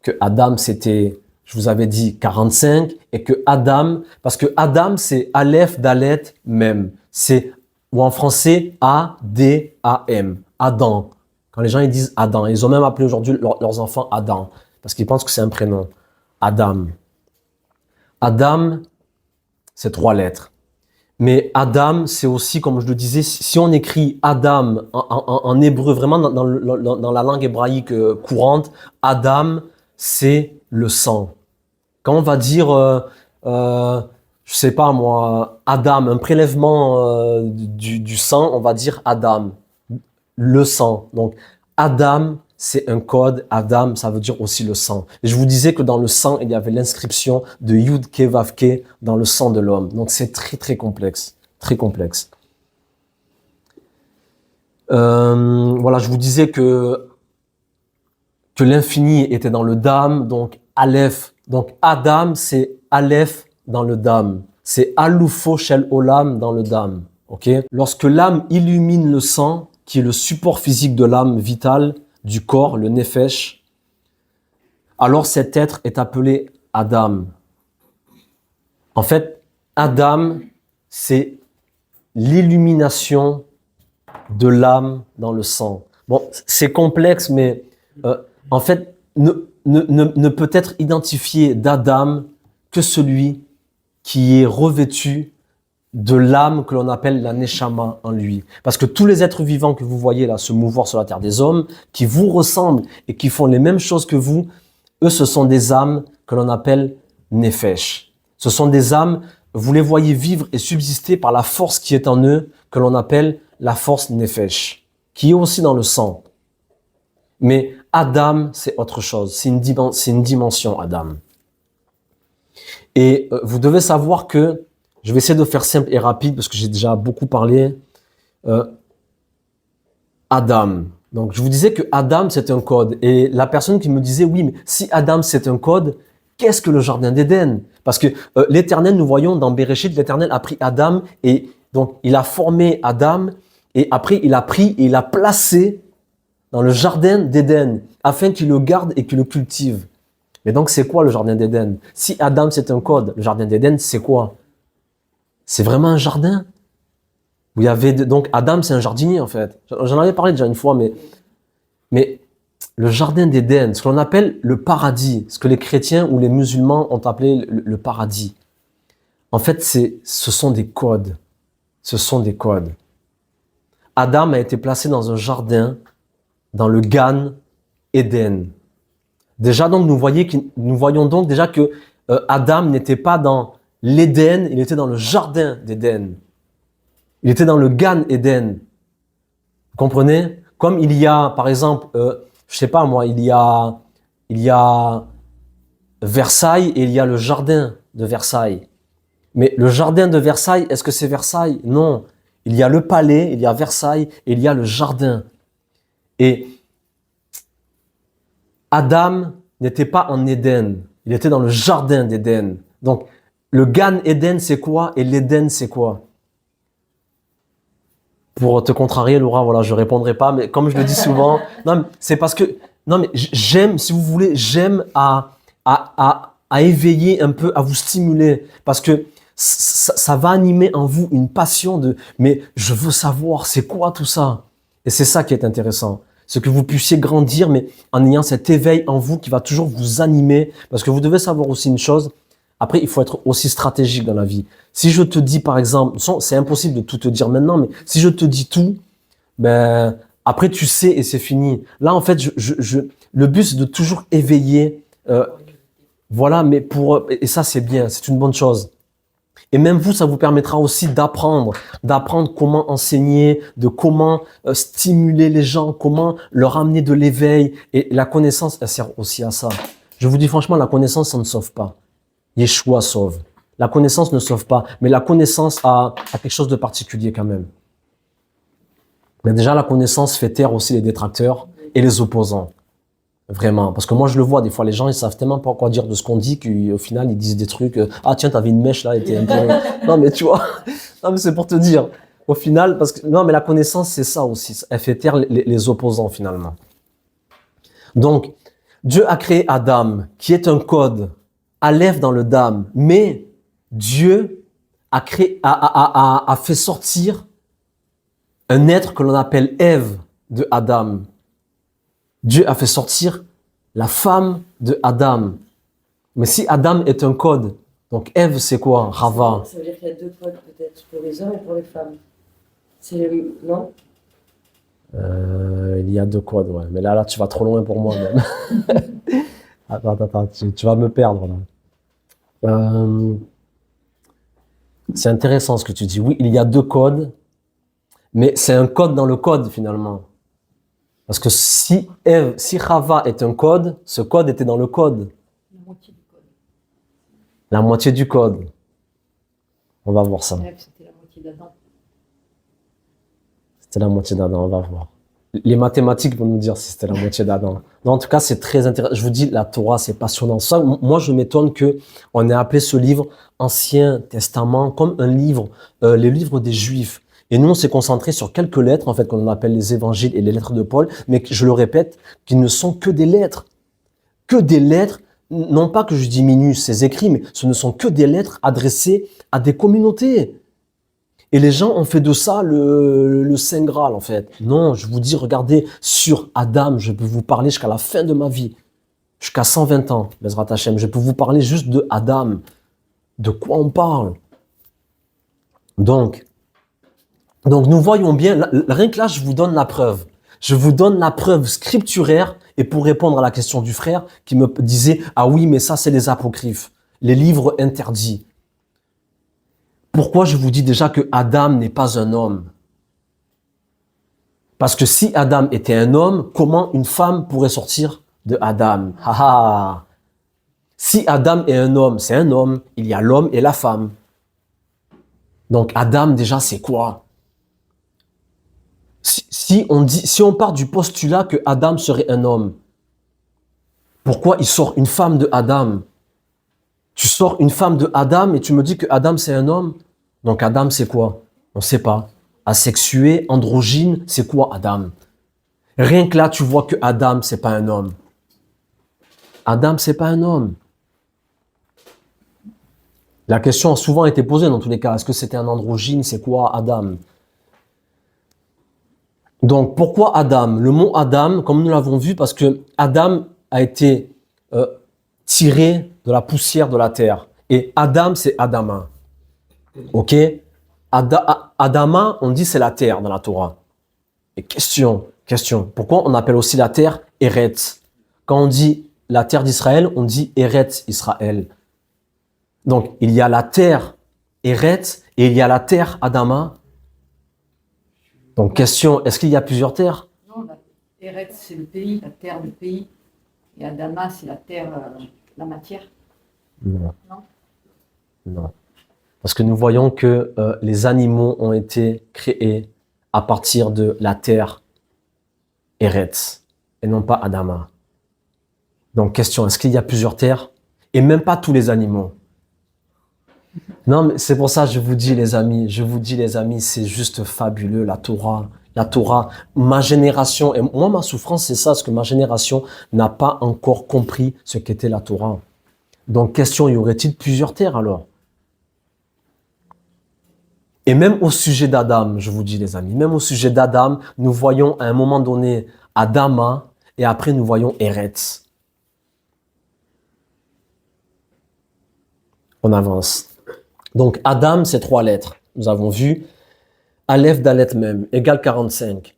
Que Adam, c'était, je vous avais dit 45, et que Adam, parce que Adam, c'est Aleph, Dalet, Mem. C'est, ou en français, A-D-A-M. Adam. Quand les gens ils disent Adam, ils ont même appelé aujourd'hui leurs enfants Adam, parce qu'ils pensent que c'est un prénom. Adam. Adam, c'est 3 lettres. Mais Adam, c'est aussi, comme je le disais, si on écrit Adam en hébreu, vraiment dans la langue hébraïque courante, Adam, c'est le sang. Quand on va dire, je sais pas moi, Adam, un prélèvement du sang, on va dire Adam, le sang. Donc, Adam, c'est un code. Adam, ça veut dire aussi le sang. Et je vous disais que dans le sang, il y avait l'inscription de Yud Ke Vav Ke dans le sang de l'homme. Donc, c'est très, très complexe. Très complexe. Voilà, je vous disais que l'infini était dans le Dam, donc Aleph. Donc, Adam, c'est Aleph dans le Dam. C'est Aloufo Shel Olam dans le Dam. Ok? Lorsque l'âme illumine le sang, qui est le support physique de l'âme vitale, du corps, le Nefesh, alors cet être est appelé Adam. En fait, Adam, c'est l'illumination de l'âme dans le sang. Bon, c'est complexe, mais en fait, ne peut être identifié d'Adam que celui qui est revêtu de l'âme que l'on appelle la Neshama en lui. Parce que tous les êtres vivants que vous voyez là se mouvoir sur la terre des hommes, qui vous ressemblent et qui font les mêmes choses que vous, eux, ce sont des âmes que l'on appelle Nefesh. Ce sont des âmes, vous les voyez vivre et subsister par la force qui est en eux, que l'on appelle la force Nefesh, qui est aussi dans le sang. Mais Adam, c'est autre chose. C'est une dimension, Adam. Et vous devez savoir que, je vais essayer de faire simple et rapide parce que j'ai déjà beaucoup parlé. Adam. Donc, je vous disais que Adam, c'est un code. Et la personne qui me disait, oui, mais si Adam, c'est un code, qu'est-ce que le jardin d'Éden? Parce que l'Éternel, nous voyons dans Bereshit, l'Éternel a pris Adam et donc il a formé Adam et après il a pris et il a placé dans le jardin d'Éden afin qu'il le garde et qu'il le cultive. Mais donc, c'est quoi le jardin d'Éden? Si Adam, c'est un code, le jardin d'Éden, c'est quoi? C'est vraiment un jardin. Où il y avait donc Adam, c'est un jardinier en fait. J'en avais parlé déjà une fois, mais le jardin d'Éden, ce qu'on appelle le paradis, ce que les chrétiens ou les musulmans ont appelé le paradis. En fait, ce sont des codes. Ce sont des codes. Adam a été placé dans un jardin, dans le Gan Éden. Déjà donc nous voyons donc déjà que Adam n'était pas dans l'Éden, il était dans le jardin d'Éden. Il était dans le Gan Éden. Vous comprenez? Comme il y a, par exemple, je sais pas moi, il y a Versailles et il y a le jardin de Versailles. Mais le jardin de Versailles, est-ce que c'est Versailles? Non. Il y a le palais, il y a Versailles et il y a le jardin. Et Adam n'était pas en Éden, il était dans le jardin d'Éden. Donc, le Gan Éden, c'est quoi? Et l'Éden, c'est quoi? Pour te contrarier, Laura, voilà, je répondrai pas, mais comme je le dis souvent, non, c'est parce que, non, mais j'aime, si vous voulez, j'aime à éveiller un peu, à vous stimuler, parce que ça va animer en vous une passion mais je veux savoir, c'est quoi tout ça? Et c'est ça qui est intéressant. C'est que vous puissiez grandir, mais en ayant cet éveil en vous qui va toujours vous animer, parce que vous devez savoir aussi une chose. Après, il faut être aussi stratégique dans la vie. Si je te dis, par exemple, c'est impossible de tout te dire maintenant, mais si je te dis tout, ben, après tu sais et c'est fini. Là, en fait, le but, c'est de toujours éveiller. Voilà, mais et ça, c'est bien, c'est une bonne chose. Et même vous, ça vous permettra aussi d'apprendre comment enseigner, de comment stimuler les gens, comment leur amener de l'éveil. Et la connaissance, elle sert aussi à ça. Je vous dis franchement, la connaissance, ça ne sauve pas. Yeshua sauve. La connaissance ne sauve pas, mais la connaissance a quelque chose de particulier quand même. Mais déjà, la connaissance fait taire aussi les détracteurs et les opposants. Vraiment. Parce que moi, je le vois, des fois, les gens, ils savent tellement pas quoi dire de ce qu'on dit qu'au final, ils disent des trucs. Ah, tiens, t'avais une mèche là, et t'es un peu. Non, mais tu vois. Non, mais c'est pour te dire. Au final, parce que. Non, mais la connaissance, c'est ça aussi. Elle fait taire les opposants, finalement. Donc, Dieu a créé Adam, qui est un code, Aleph dans le Dam. Mais Dieu a créé, a fait sortir un être que l'on appelle Ève de Adam. Dieu a fait sortir la femme de Adam. Mais si Adam est un code, donc Ève c'est quoi? Rava. Ça veut dire qu'il y a deux codes peut-être pour les hommes et pour les femmes. Non? Il y a deux codes, ouais. Mais là, tu vas trop loin pour moi même. Attends, tu vas me perdre là. C'est intéressant ce que tu dis. Oui, il y a deux codes, mais c'est un code dans le code finalement. Parce que si Rava est un code, ce code était dans le code. La moitié du code. La moitié du code. On va voir ça. C'était la moitié d'Adam. C'était la moitié d'Adam, on va voir. Les mathématiques vont nous dire si c'était la moitié d'Adam. Non, en tout cas, c'est très intéressant. Je vous dis, la Torah, c'est passionnant. Ça, moi, je m'étonne que on ait appelé ce livre Ancien Testament comme un livre, les livres des Juifs. Et nous, on s'est concentré sur quelques lettres, en fait, qu'on appelle les évangiles et les lettres de Paul, mais je le répète, qu'ils ne sont que des lettres. Que des lettres, non pas que je diminue ces écrits, mais ce ne sont que des lettres adressées à des communautés. Et les gens ont fait de ça le Saint Graal, en fait. Non, je vous dis, regardez, sur Adam, je peux vous parler jusqu'à la fin de ma vie. Jusqu'à 120 ans, Bezrat Hashem. Je peux vous parler juste de Adam. De quoi on parle? Donc, nous voyons bien, rien que là, je vous donne la preuve. Je vous donne la preuve scripturaire et pour répondre à la question du frère qui me disait « Ah oui, mais ça, c'est les apocryphes, les livres interdits. » Pourquoi je vous dis déjà que Adam n'est pas un homme? Parce que si Adam était un homme, comment une femme pourrait sortir de Adam? Si Adam est un homme, c'est un homme, il y a l'homme et la femme. Donc Adam, déjà, c'est quoi? Si on part du postulat que Adam serait un homme, pourquoi il sort une femme de Adam? Tu sors une femme de Adam et tu me dis que Adam c'est un homme? Donc Adam c'est quoi? On ne sait pas. Asexué, androgyne, c'est quoi Adam? Rien que là tu vois que Adam c'est pas un homme. Adam c'est pas un homme. La question a souvent été posée dans tous les cas. Est-ce que c'était un androgyne? C'est quoi Adam? Donc, pourquoi Adam? Le mot Adam, comme nous l'avons vu, parce que Adam a été tiré de la poussière de la terre. Et Adam, c'est Adama. Ok? Adama, on dit c'est la terre dans la Torah. Et question. Pourquoi on appelle aussi la terre Eretz? Quand on dit la terre d'Israël, on dit Eretz Israël. Donc, il y a la terre Eretz et il y a la terre Adama. Donc, question, est-ce qu'il y a plusieurs terres? Non, Eretz, c'est le pays, la terre du pays. Et Adama, c'est la terre, la matière. Non. Parce que nous voyons que les animaux ont été créés à partir de la terre Eretz et non pas Adama. Donc, question, est-ce qu'il y a plusieurs terres? Et même pas tous les animaux. Non, mais c'est pour ça que je vous dis les amis, c'est juste fabuleux, la Torah, ma génération, et moi ma souffrance c'est ça, parce que ma génération n'a pas encore compris ce qu'était la Torah. Donc question, y aurait-il plusieurs terres alors? Et même au sujet d'Adam, je vous dis les amis, même au sujet d'Adam, nous voyons à un moment donné Adama, et après nous voyons Eretz. On avance. Donc, Adam, c'est 3 lettres. Nous avons vu Aleph, Dalet même, égale 45.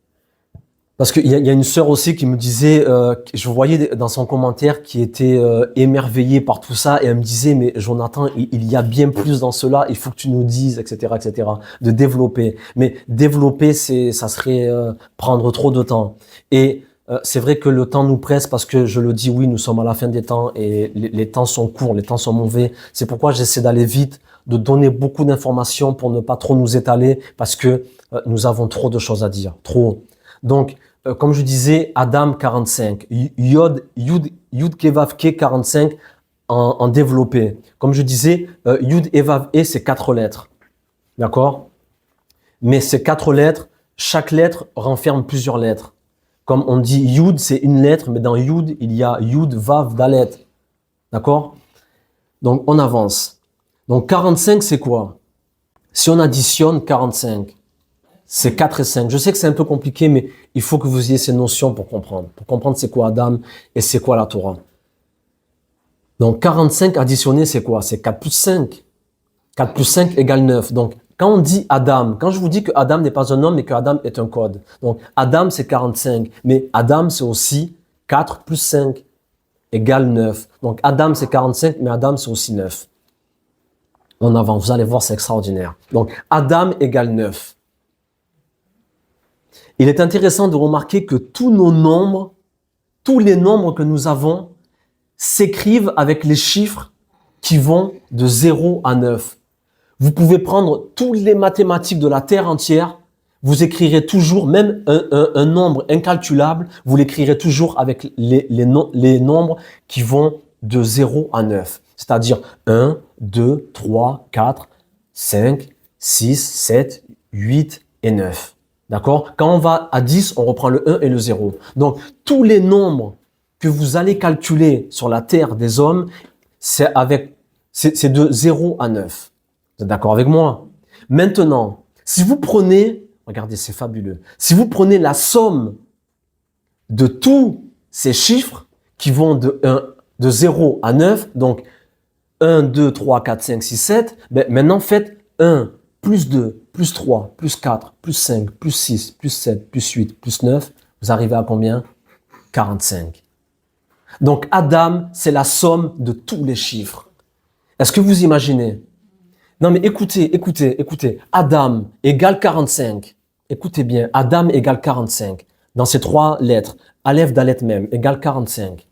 Parce qu'il y a une sœur aussi qui me disait, je voyais dans son commentaire qui était émerveillée par tout ça, et elle me disait, mais Jonathan, il y a bien plus dans cela, il faut que tu nous dises, etc., de développer. Mais développer, ça serait prendre trop de temps. Et c'est vrai que le temps nous presse parce que je le dis, oui, nous sommes à la fin des temps et les temps sont courts, les temps sont mauvais. C'est pourquoi j'essaie d'aller vite de donner beaucoup d'informations pour ne pas trop nous étaler parce que nous avons trop de choses à dire, trop. Donc, comme je disais, Adam 45, Yud Kevav Ke 45 en développé. Comme je disais, Yud et Vav E, c'est 4 lettres. D'accord? Mais ces 4 lettres, chaque lettre renferme plusieurs lettres. Comme on dit Yud, c'est une lettre, mais dans Yud, il y a Yud, Vav, Dalet. D'accord? Donc, on avance. Donc, 45, c'est quoi? Si on additionne 45, c'est 4 et 5. Je sais que c'est un peu compliqué, mais il faut que vous ayez ces notions pour comprendre. Pour comprendre c'est quoi Adam et c'est quoi la Torah. Donc, 45 additionné, c'est quoi? C'est 4 plus 5. 4 plus 5 égale 9. Donc, quand on dit Adam, quand je vous dis que Adam n'est pas un homme, mais que Adam est un code. Donc, Adam, c'est 45. Mais Adam, c'est aussi 4 plus 5 égale 9. Donc, Adam, c'est 45, mais Adam, c'est aussi 9. On avance, vous allez voir, c'est extraordinaire. Donc, Adam égale 9. Il est intéressant de remarquer que tous nos nombres, tous les nombres que nous avons, s'écrivent avec les chiffres qui vont de 0 à 9. Vous pouvez prendre toutes les mathématiques de la Terre entière, vous écrirez toujours, même un nombre incalculable, vous l'écrirez toujours avec les nombres qui vont de 0 à 9. C'est-à-dire 1, 2, 3, 4, 5, 6, 7, 8 et 9. D'accord? Quand on va à 10, on reprend le 1 et le 0. Donc, tous les nombres que vous allez calculer sur la terre des hommes, c'est de 0 à 9. Vous êtes d'accord avec moi? Maintenant, si vous prenez, regardez, c'est fabuleux. Si vous prenez la somme de tous ces chiffres qui vont de 0 à 9, donc 1, 2, 3, 4, 5, 6, 7, ben maintenant faites 1, plus 2, plus 3, plus 4, plus 5, plus 6, plus 7, plus 8, plus 9, vous arrivez à combien? 45. Donc Adam, c'est la somme de tous les chiffres. Est-ce que vous imaginez? Non mais écoutez. Adam égale 45. Écoutez bien, Adam égale 45. Dans ces 3 lettres, Aleph, Dalet, Mem, égale 45.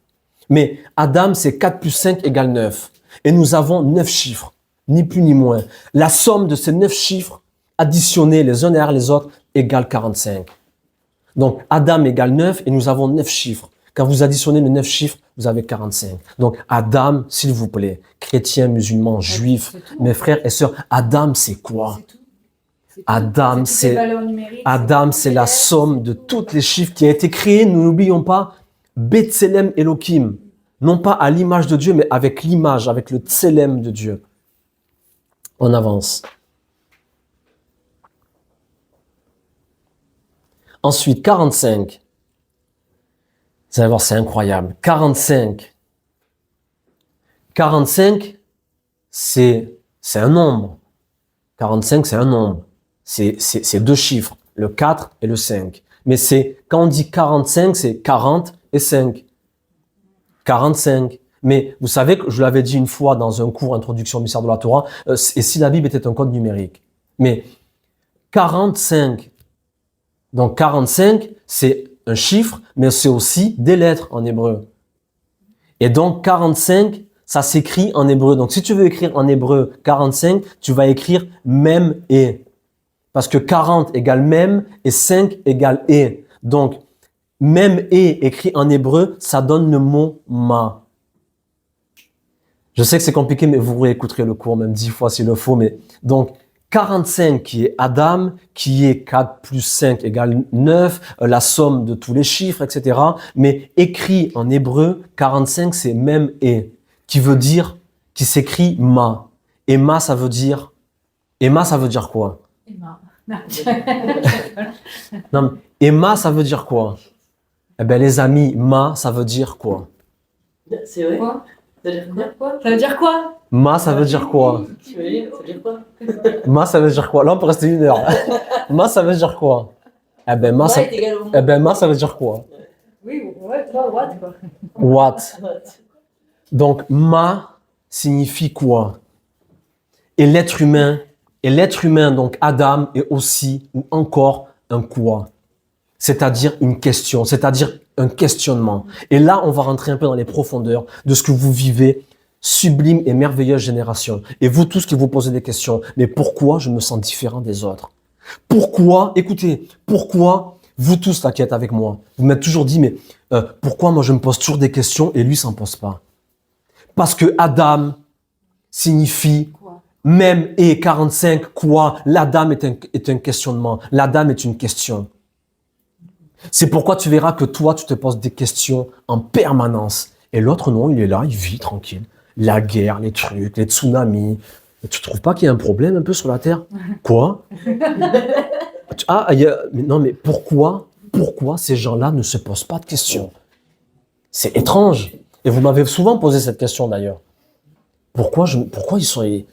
Mais Adam, c'est 4 plus 5 égale 9. Et nous avons 9 chiffres, ni plus ni moins. La somme de ces 9 chiffres, additionnés les uns derrière les autres, égale 45. Donc, Adam égale 9 et nous avons 9 chiffres. Quand vous additionnez les 9 chiffres, vous avez 45. Donc, Adam, s'il vous plaît, chrétiens, musulmans, juifs, mes frères et sœurs, Adam, c'est quoi? Adam, c'est la somme de toutes les chiffres qui a été créé, nous n'oublions pas, Betselem Elohim. Non pas à l'image de Dieu, mais avec l'image, avec le tselem de Dieu. On avance. Ensuite, 45. Vous allez voir, c'est incroyable. 45. 45, c'est un nombre. 45, c'est un nombre. C'est 2 chiffres, le 4 et le 5. Mais quand on dit 45, c'est 40 et 5. 45. Mais vous savez que je l'avais dit une fois dans un cours Introduction au mystère de la Torah, et si la Bible était un code numérique. Mais 45, donc 45, c'est un chiffre, mais c'est aussi des lettres en hébreu. Et donc 45, ça s'écrit en hébreu. Donc si tu veux écrire en hébreu 45, tu vas écrire même et. Parce que 40 égale même et 5 égale et. Donc, même et écrit en hébreu, ça donne le mot ma. Je sais que c'est compliqué, mais vous réécouterez le cours même 10 fois s'il le faut. Mais donc, 45 qui est Adam, qui est 4 plus 5 égale 9, la somme de tous les chiffres, etc. Mais écrit en hébreu, 45 c'est même et, qui veut dire, qui s'écrit ma. Et ma, ça veut dire quoi? Non, et ma, ça veut dire quoi? Eh bien, les amis, ma, ça veut dire quoi? C'est vrai? Quoi? Ça veut dire quoi? Ça veut dire quoi? Ma, ça veut dire quoi? Tu veux dire, ça veut dire quoi? Ma, ça veut dire quoi? Là, on peut rester 1 heure. Ma, ça veut dire quoi? Eh bien, Ma est égal au mot. ma, ça veut dire quoi? Oui, ouais, toi, what, quoi. What? Donc, ma signifie quoi? Et l'être humain, donc Adam, est aussi ou encore un quoi? C'est-à-dire une question, c'est-à-dire un questionnement. Et là, on va rentrer un peu dans les profondeurs de ce que vous vivez sublime et merveilleuse génération. Et vous tous qui vous posez des questions, mais pourquoi je me sens différent des autres? Pourquoi, écoutez, pourquoi vous tous là qui êtes avec moi, vous m'avez toujours dit, mais pourquoi moi je me pose toujours des questions et lui s'en pose pas? Parce que Adam signifie Quoi? même et 45 quoi? L'Adam est un questionnement. L'Adam est une question. C'est pourquoi tu verras que toi, tu te poses des questions en permanence. Et l'autre, non, il est là, il vit tranquille. La guerre, les trucs, les tsunamis. Et tu trouves pas qu'il y a un problème un peu sur la Terre? Quoi? Non, mais pourquoi ces gens-là ne se posent pas de questions? C'est étrange. Et vous m'avez souvent posé cette question d'ailleurs. Pourquoi ils se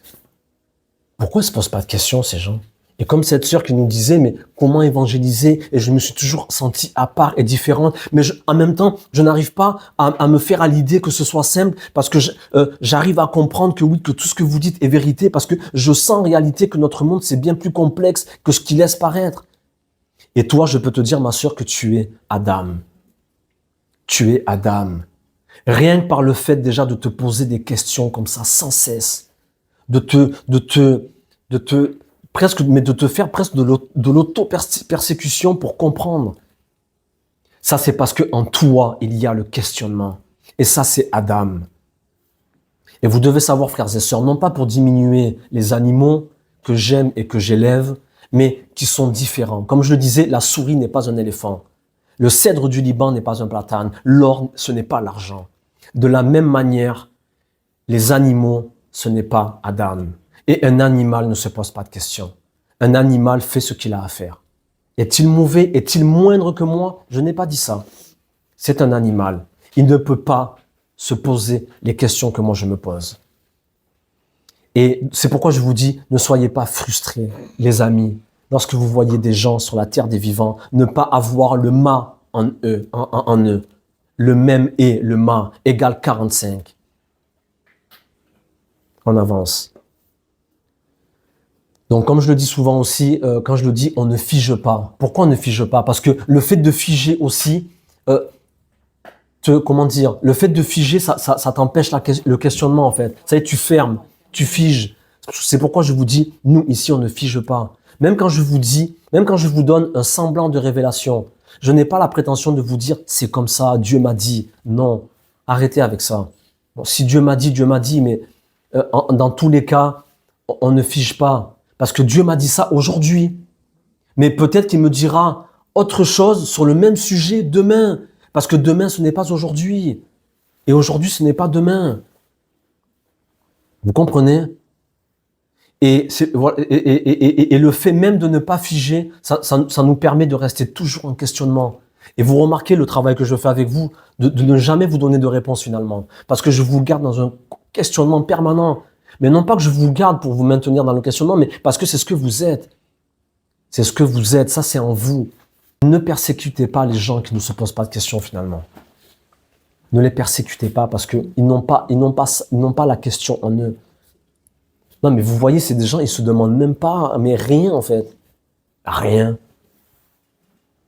posent pas de questions, ces gens? Et comme cette sœur qui nous disait, mais comment évangéliser? Et je me suis toujours senti à part et différente. Mais en même temps, je n'arrive pas à me faire à l'idée que ce soit simple parce que j'arrive à comprendre que oui, que tout ce que vous dites est vérité parce que je sens en réalité que notre monde, c'est bien plus complexe que ce qu'il laisse paraître. Et toi, je peux te dire, ma sœur, que tu es Adam. Tu es Adam. Rien que par le fait déjà de te poser des questions comme ça sans cesse, de te faire presque de l'auto-persécution pour comprendre. Ça, c'est parce que en toi, il y a le questionnement. Et ça, c'est Adam. Et vous devez savoir, frères et sœurs, non pas pour diminuer les animaux que j'aime et que j'élève, mais qui sont différents. Comme je le disais, la souris n'est pas un éléphant. Le cèdre du Liban n'est pas un platane. L'or, ce n'est pas l'argent. De la même manière, les animaux, ce n'est pas Adam. Et un animal ne se pose pas de questions. Un animal fait ce qu'il a à faire. Est-il mauvais? Est-il moindre que moi? Je n'ai pas dit ça. C'est un animal. Il ne peut pas se poser les questions que moi je me pose. Et c'est pourquoi je vous dis, ne soyez pas frustrés, les amis, lorsque vous voyez des gens sur la terre des vivants, ne pas avoir le ma en eux, en eux. Le même et le ma égale 45. On avance. Donc, comme je le dis souvent aussi, quand je le dis, on ne fige pas. Pourquoi on ne fige pas? Parce que le fait de figer aussi, le fait de figer, ça t'empêche le questionnement en fait. Ça y est, tu fermes, tu figes. C'est pourquoi je vous dis, nous ici, on ne fige pas. Même quand je vous donne un semblant de révélation, je n'ai pas la prétention de vous dire, c'est comme ça, Dieu m'a dit. Non, arrêtez avec ça. Bon, si Dieu m'a dit, mais dans tous les cas, on ne fige pas. Parce que Dieu m'a dit ça aujourd'hui. Mais peut-être qu'il me dira autre chose sur le même sujet demain. Parce que demain, ce n'est pas aujourd'hui. Et aujourd'hui, ce n'est pas demain. Vous comprenez? Et le fait même de ne pas figer, ça nous permet de rester toujours en questionnement. Et vous remarquez le travail que je fais avec vous, de ne jamais vous donner de réponse finalement. Parce que je vous garde dans un questionnement permanent. Mais non pas que je vous garde pour vous maintenir dans le questionnement, mais parce que c'est ce que vous êtes. C'est ce que vous êtes, ça c'est en vous. Ne persécutez pas les gens qui ne se posent pas de questions finalement. Ne les persécutez pas parce qu'ils n'ont pas la question en eux. Non mais vous voyez, c'est des gens, ils se demandent même pas, mais rien en fait. Rien.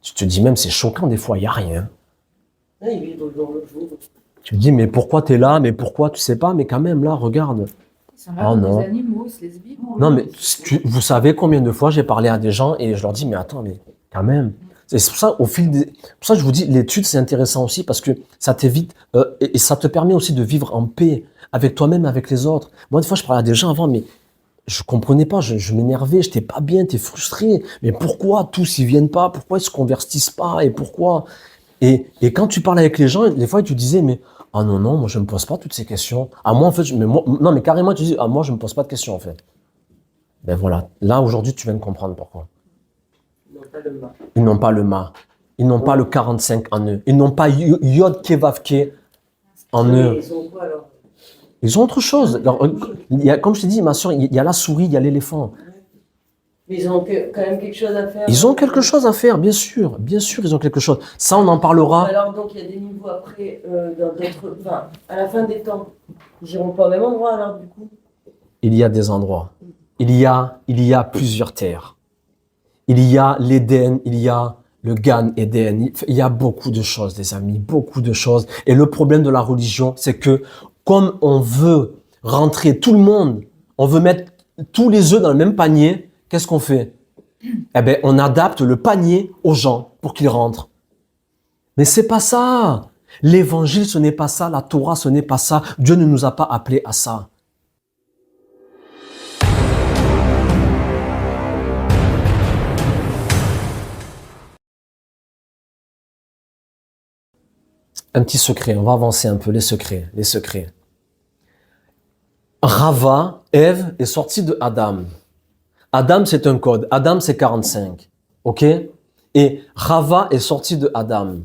Tu te dis même, c'est choquant des fois, il n'y a rien. Là, ils vivent au jour le jour. Tu te dis, mais pourquoi tu es là, mais pourquoi tu sais pas, mais quand même là, regarde. Ils sont là Oh comme non. des animaux, ils se laissent vivre. Non, mais vous savez combien de fois j'ai parlé à des gens et je leur dis, mais attends, mais quand même. C'est pour ça, pour ça, je vous dis, l'étude, c'est intéressant aussi parce que ça t'évite et ça te permet aussi de vivre en paix avec toi-même, avec les autres. Moi, des fois, je parlais à des gens avant, mais je comprenais pas, je m'énervais, j'étais pas bien, t'es frustré. Mais pourquoi tous ils viennent pas? Pourquoi ils se convertissent pas? Et pourquoi? Et quand tu parles avec les gens, des fois, ils te disaient, mais ah non, non, moi je me pose pas toutes ces questions. Ah moi en fait, non mais carrément tu dis, ah moi je me pose pas de questions en fait. Ben voilà, là aujourd'hui tu viens de comprendre pourquoi. Ils n'ont pas le mal. Ils n'ont pas le ma, ils n'ont pas le 45 en eux, ils n'ont pas yod kevavke en eux. Ils ont quoi alors? Ils ont autre chose. Alors, comme je t'ai dit, ma soeur, il y a la souris, il y a l'éléphant. Mais ils ont quand même quelque chose à faire. Ils ont quelque chose à faire, bien sûr, ils ont quelque chose. Ça, on en parlera. Alors donc il y a des niveaux après, dans d'autres, enfin, à la fin des temps, ils n'iront pas au même endroit alors du coup. Il y a des endroits. Il y a plusieurs terres. Il y a l'Éden, il y a le Gan Éden. Il y a beaucoup de choses, les amis, beaucoup de choses. Et le problème de la religion, c'est que comme on veut rentrer tout le monde, on veut mettre tous les œufs dans le même panier, qu'est-ce qu'on fait? Eh bien, on adapte le panier aux gens pour qu'ils rentrent. Mais c'est pas ça. L'évangile, ce n'est pas ça. La Torah, ce n'est pas ça. Dieu ne nous a pas appelés à ça. Un petit secret, on va avancer un peu, les secrets. Rava, Ève, est sortie de Adam. Adam, c'est un code. Adam, c'est 45. OK? Et Rava est sortie de Adam.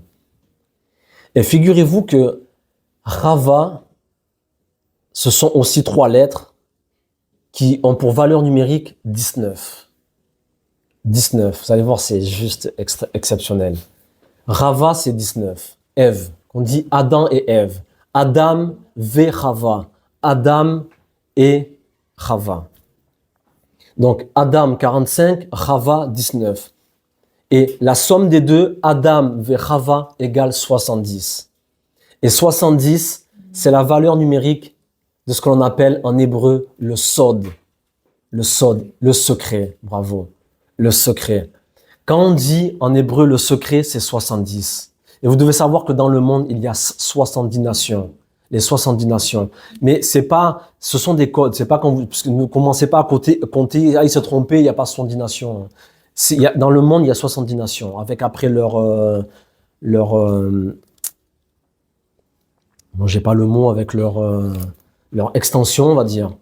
Et figurez-vous que Rava, ce sont aussi 3 lettres qui ont pour valeur numérique 19. 19, vous allez voir, c'est juste exceptionnel. Rava, c'est 19. Ève, on dit Adam et Ève. Adam ve Rava. Adam et Rava. Donc Adam 45, Rava 19. Et la somme des deux, Adam ve Rava égale 70. Et 70, c'est la valeur numérique de ce que l'on appelle en hébreu le sod. Le sod, le secret. Bravo. Le secret. Quand on dit en hébreu le secret, c'est 70. Et vous devez savoir que dans le monde, il y a 70 nations. Les 70 nations. Mais c'est pas, ce sont des codes. C'est pas quand vous, parce que ne commencez pas à compter, il s'est trompé, il n'y a pas 70 nations. Dans le monde, il y a 70 nations. Avec après bon, j'ai pas le mot, avec leur extension, on va dire.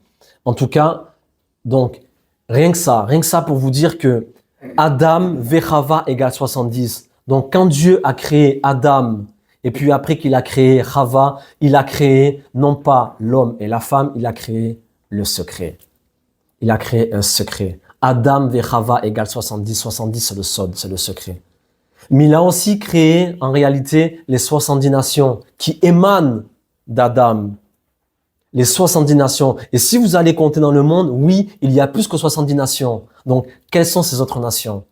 En tout cas, donc, rien que ça pour vous dire que Adam, Vechava égale 70. Donc, quand Dieu a créé Adam, et puis après qu'il a créé Chava, il a créé non pas l'homme et la femme, il a créé le secret. Il a créé un secret. Adam ve Chava égale 70. 70, c'est le sod, c'est le secret. Mais il a aussi créé, en réalité, les 70 nations qui émanent d'Adam. Les 70 nations. Et si vous allez compter dans le monde, oui, il y a plus que 70 nations. Donc, quelles sont ces autres nations?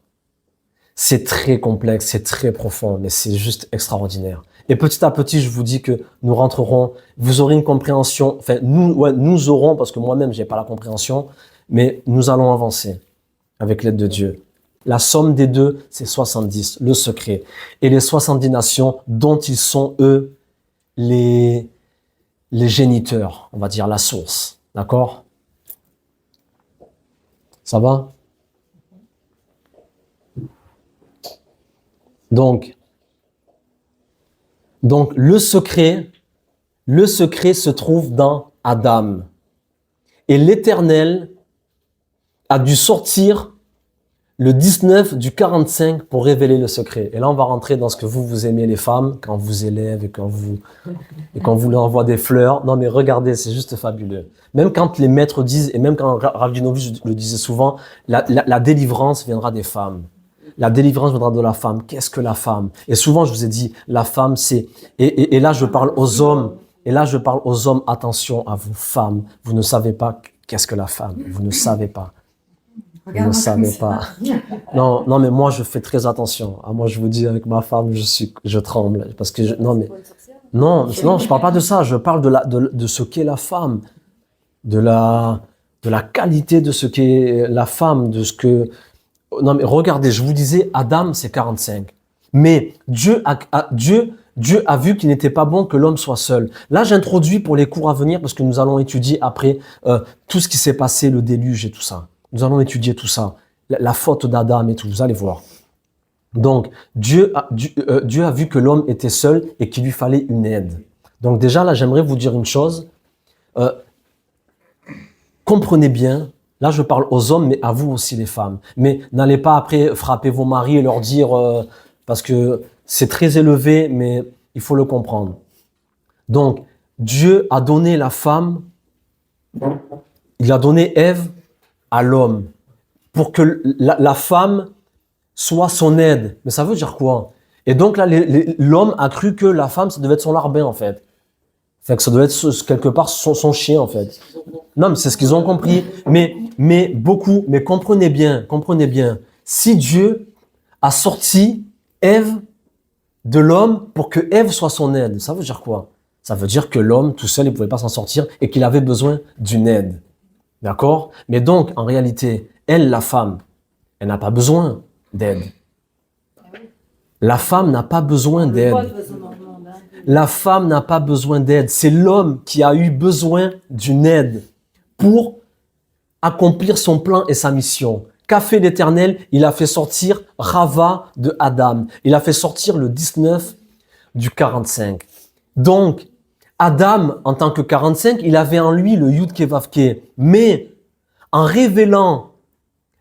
C'est très complexe, c'est très profond, mais c'est juste extraordinaire. Et petit à petit, je vous dis que nous rentrerons, vous aurez une compréhension, enfin, nous aurons, parce que moi-même, j'ai pas la compréhension, mais nous allons avancer avec l'aide de Dieu. La somme des deux, c'est 70, le secret. Et les 70 nations dont ils sont, eux, les géniteurs, on va dire la source. D'accord? Ça va? Donc, le secret se trouve dans Adam. Et l'Éternel a dû sortir le 19 du 45 pour révéler le secret. Et là, on va rentrer dans ce que vous aimez les femmes, quand on vous élève et quand vous leur envoie des fleurs. Non, mais regardez, c'est juste fabuleux. Même quand les maîtres disent, et même quand Rav Dinovich le disait souvent, la délivrance viendra des femmes. La délivrance viendra de la femme. Qu'est-ce que la femme? Et souvent, je vous ai dit, la femme, c'est... Et là, je parle aux hommes. Et là, je parle aux hommes. Attention à vous, femmes. Vous ne savez pas qu'est-ce que la femme. Vous ne savez pas. Vous ne savez pas. Non, mais moi, je fais très attention. Moi, je vous dis, avec ma femme, je tremble. Parce que non, je parle pas de ça. Je parle de ce qu'est la femme. De la qualité de ce qu'est la femme. De ce que... Non, mais regardez, je vous disais, Adam, c'est 45. Mais Dieu a vu qu'il n'était pas bon que l'homme soit seul. Là, j'introduis pour les cours à venir, parce que nous allons étudier après tout ce qui s'est passé, le déluge et tout ça. Nous allons étudier tout ça, la faute d'Adam et tout, vous allez voir. Donc, Dieu a vu que l'homme était seul et qu'il lui fallait une aide. Donc déjà, là, j'aimerais vous dire une chose. Comprenez bien. Là, je parle aux hommes, mais à vous aussi, les femmes. Mais n'allez pas après frapper vos maris et leur dire, parce que c'est très élevé, mais il faut le comprendre. Donc, Dieu a donné la femme, il a donné Ève à l'homme, pour que la femme soit son aide. Mais ça veut dire quoi? Et donc là, l'homme a cru que la femme, ça devait être son larbin, en fait. Fait que ça devait être quelque part son chien, en fait. Non, mais c'est ce qu'ils ont compris. Mais comprenez bien. Si Dieu a sorti Ève de l'homme pour que Ève soit son aide, ça veut dire quoi? Ça veut dire que l'homme, tout seul, il ne pouvait pas s'en sortir et qu'il avait besoin d'une aide. D'accord? Mais donc, en réalité, elle, la femme, elle n'a pas besoin d'aide. La femme n'a pas besoin d'aide. La femme n'a pas besoin d'aide. C'est l'homme qui a eu besoin d'une aide pour accomplir son plan et sa mission. Qu'a fait l'Éternel? Il a fait sortir Rava de Adam. Il a fait sortir le 19 du 45. Donc, Adam, en tant que 45, il avait en lui le Yud Kevavke. Mais en révélant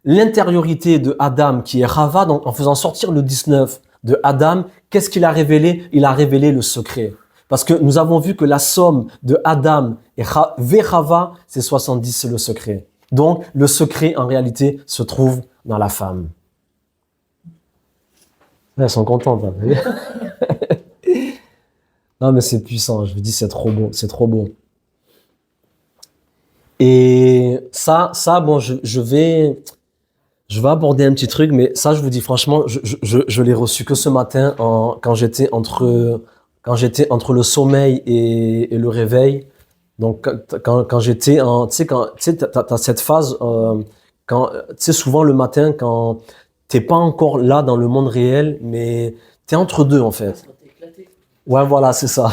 l'intériorité de Adam, qui est Rava, donc en faisant sortir le 19 de Adam, qu'est-ce qu'il a révélé? Il a révélé le secret. Parce que nous avons vu que la somme de Adam et Rava, c'est 70, c'est le secret. Donc, le secret, en réalité, se trouve dans la femme. Elles sont contentes. Hein. Non, mais c'est puissant. Je vous dis, c'est trop beau. C'est trop beau. Et ça, bon, je vais aborder un petit truc, mais ça, je vous dis franchement, je l'ai reçu que ce matin quand j'étais entre le sommeil et le réveil. Donc, quand j'étais tu sais, t'as cette phase, tu sais, souvent le matin, quand t'es pas encore là dans le monde réel, mais t'es entre deux, en fait. Ouais, voilà, c'est ça.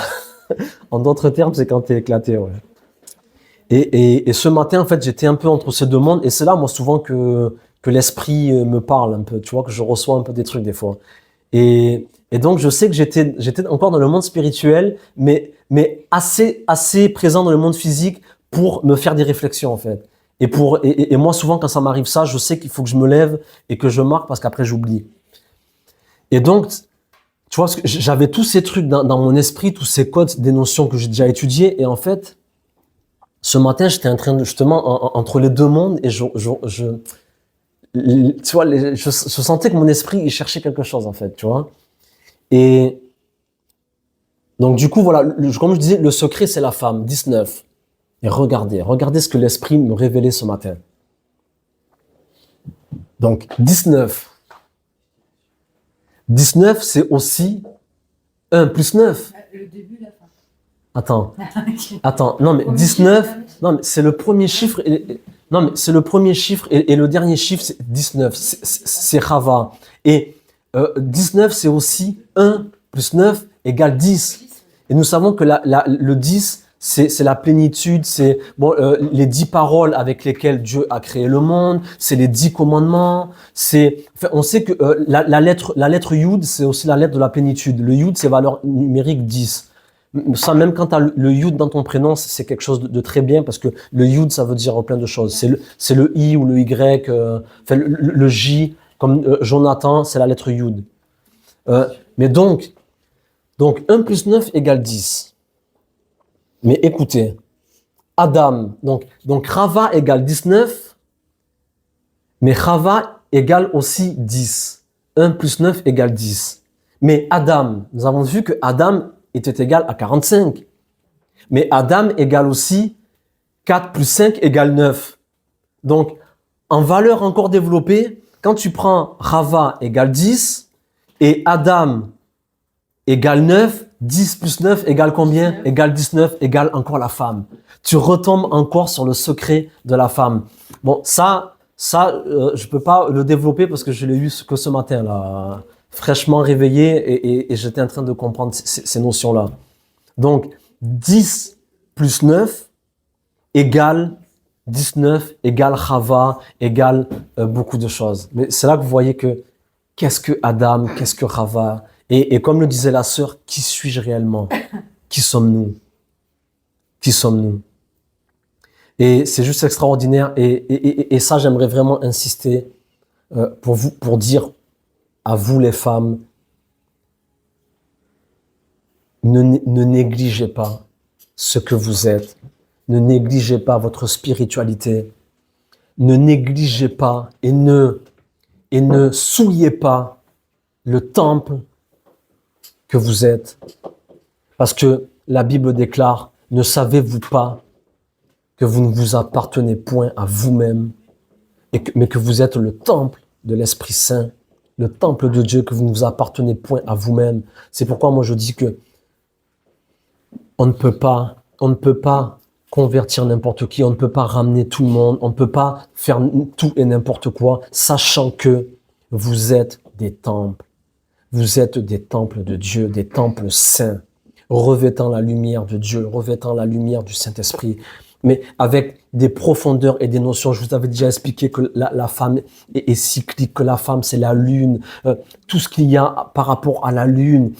En d'autres termes, c'est quand t'es éclaté, ouais. Et ce matin, en fait, j'étais un peu entre ces deux mondes, et c'est là, moi, souvent que l'esprit me parle un peu, tu vois, que je reçois un peu des trucs, des fois. Et donc, je sais que j'étais encore dans le monde spirituel, mais assez présent dans le monde physique pour me faire des réflexions, en fait. Et moi, souvent, quand ça m'arrive ça, je sais qu'il faut que je me lève et que je marque parce qu'après, j'oublie. Et donc, tu vois, parce que j'avais tous ces trucs dans mon esprit, tous ces codes, des notions que j'ai déjà étudiées. Et en fait, ce matin, j'étais en train de, justement, entre les deux mondes, et tu vois, je sentais que mon esprit, il cherchait quelque chose, en fait, tu vois. Et donc, du coup, voilà, comme je disais, le secret, c'est la femme, 19. Et regardez ce que l'esprit me révélait ce matin. Donc, 19. 19, c'est aussi 1 plus 9. Le début, la fin. Attends, non, mais 19, non, mais c'est le premier chiffre, non, mais c'est le premier chiffre, et le dernier chiffre, c'est 19, c'est Rava. Et 19, c'est aussi 1 plus 9 égale 10. Et nous savons que le 10, c'est la plénitude, c'est les 10 paroles avec lesquelles Dieu a créé le monde, c'est les 10 commandements, on sait que la lettre Yud, c'est aussi la lettre de la plénitude. Le Yud, c'est valeur numérique 10. Ça, même quand tu as le Yud dans ton prénom, c'est quelque chose de très bien, parce que le Yud, ça veut dire plein de choses. C'est le I ou le Y, le J, comme Jonathan, c'est la lettre Yud. Mais donc 1 plus 9 égale 10. Mais écoutez, Adam, donc Rava égale 19, mais Rava égale aussi 10. 1 plus 9 égale 10. Mais Adam, nous avons vu que Adam était égal à 45. Mais Adam égale aussi 4 plus 5 égale 9. Donc, en valeur encore développée, quand tu prends Rava égale 10 et Adam égale 9, 10 plus 9 égale combien? Égale 19, égale encore la femme. Tu retombes encore sur le secret de la femme. Bon, ça, je peux pas le développer parce que je l'ai eu que ce matin, là, fraîchement réveillé, et j'étais en train de comprendre ces notions-là. Donc, 10 plus 9 égale 19, égale Rava, égale beaucoup de choses. Mais c'est là que vous voyez que qu'est-ce que Adam, qu'est-ce que Rava? Et comme le disait la sœur, qui suis-je réellement? Qui sommes-nous? Qui sommes-nous? Et c'est juste extraordinaire. Et ça, j'aimerais vraiment insister pour dire à vous les femmes, ne négligez pas ce que vous êtes. Ne négligez pas votre spiritualité. Ne négligez pas et ne souillez pas le temple que vous êtes. Parce que la Bible déclare, ne savez-vous pas que vous ne vous appartenez point à vous-même, mais que vous êtes le temple de l'Esprit Saint, le temple de Dieu, que vous ne vous appartenez point à vous-même. C'est pourquoi moi je dis que on ne peut pas convertir n'importe qui, on ne peut pas ramener tout le monde, on ne peut pas faire tout et n'importe quoi, sachant que vous êtes des temples. Vous êtes des temples de Dieu, des temples saints, revêtant la lumière de Dieu, revêtant la lumière du Saint-Esprit, mais avec des profondeurs et des notions. Je vous avais déjà expliqué que la femme est cyclique, que la femme c'est la lune, tout ce qu'il y a par rapport à la lune.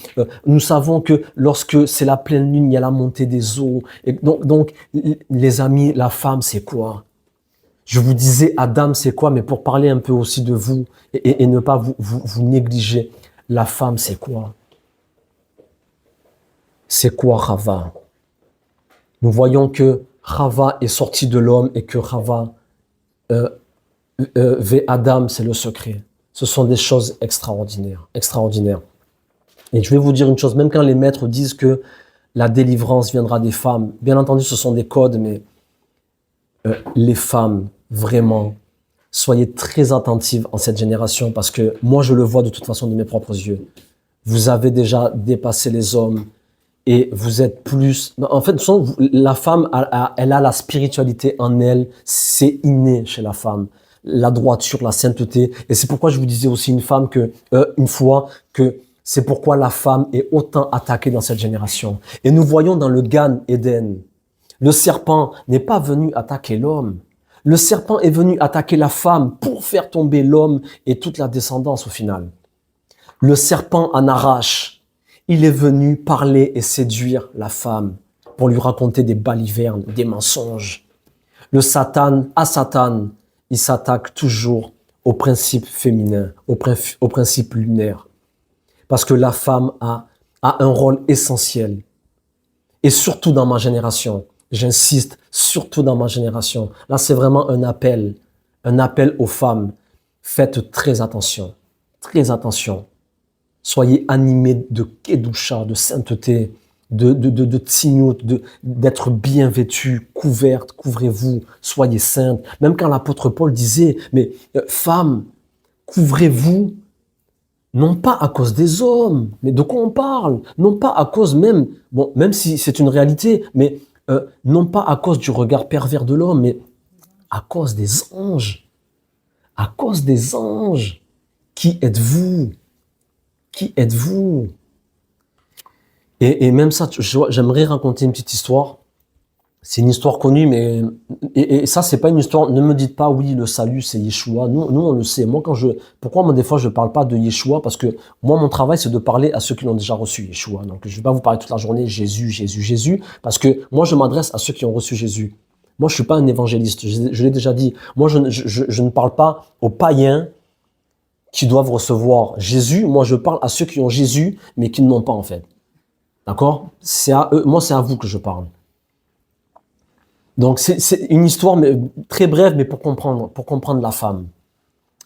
Nous savons que lorsque c'est la pleine lune, il y a la montée des eaux. Et donc, les amis, la femme c'est quoi? Je vous disais Adam c'est quoi, mais pour parler un peu aussi de vous et ne pas vous négliger, la femme c'est quoi? C'est quoi Rava? Nous voyons que Rava est sorti de l'homme et que Rava Adam, c'est le secret. Ce sont des choses extraordinaires, extraordinaires. Et je vais vous dire une chose, même quand les maîtres disent que la délivrance viendra des femmes, bien entendu ce sont des codes, mais les femmes, vraiment, soyez très attentives en cette génération parce que moi je le vois de toute façon de mes propres yeux. Vous avez déjà dépassé les hommes. Et vous êtes plus... En fait, la femme, elle a la spiritualité en elle. C'est inné chez la femme. La droiture, la sainteté. Et c'est pourquoi je vous disais aussi une fois que c'est pourquoi la femme est autant attaquée dans cette génération. Et nous voyons dans le Gan Eden, le serpent n'est pas venu attaquer l'homme. Le serpent est venu attaquer la femme pour faire tomber l'homme et toute la descendance au final. Le serpent en arrache. Il est venu parler et séduire la femme pour lui raconter des balivernes, des mensonges. Le Satan, il s'attaque toujours au principe féminin, au principe lunaire. Parce que la femme a un rôle essentiel. Et surtout dans ma génération, j'insiste, surtout dans ma génération. Là, c'est vraiment un appel aux femmes. Faites très attention, très attention. Soyez animés de kedusha, de sainteté, de tzniut, d'être bien vêtus, couvertes, couvrez-vous, soyez saintes. Même quand l'apôtre Paul disait, mais femmes, couvrez-vous, non pas à cause des hommes, mais de quoi on parle? Non pas à cause même, bon, même si c'est une réalité, mais non pas à cause du regard pervers de l'homme, mais à cause des anges. À cause des anges. Qui êtes-vous? Qui êtes-vous? Et même ça, j'aimerais raconter une petite histoire. C'est une histoire connue, mais et ça, c'est pas une histoire. Ne me dites pas, oui, le salut, c'est Yeshua. Nous, on le sait. Pourquoi des fois, je parle pas de Yeshua? Parce que moi, mon travail, c'est de parler à ceux qui l'ont déjà reçu, Yeshua. Donc, je vais pas vous parler toute la journée, Jésus, Jésus, Jésus, parce que moi, je m'adresse à ceux qui ont reçu Jésus. Moi, je suis pas un évangéliste. Je l'ai déjà dit. Moi, je ne parle pas aux païens qui doivent recevoir Jésus. Moi, je parle à ceux qui ont Jésus, mais qui ne l'ont pas, en fait. D'accord? C'est à eux. Moi, c'est à vous que je parle. Donc, c'est une histoire mais, très brève, mais pour comprendre la femme.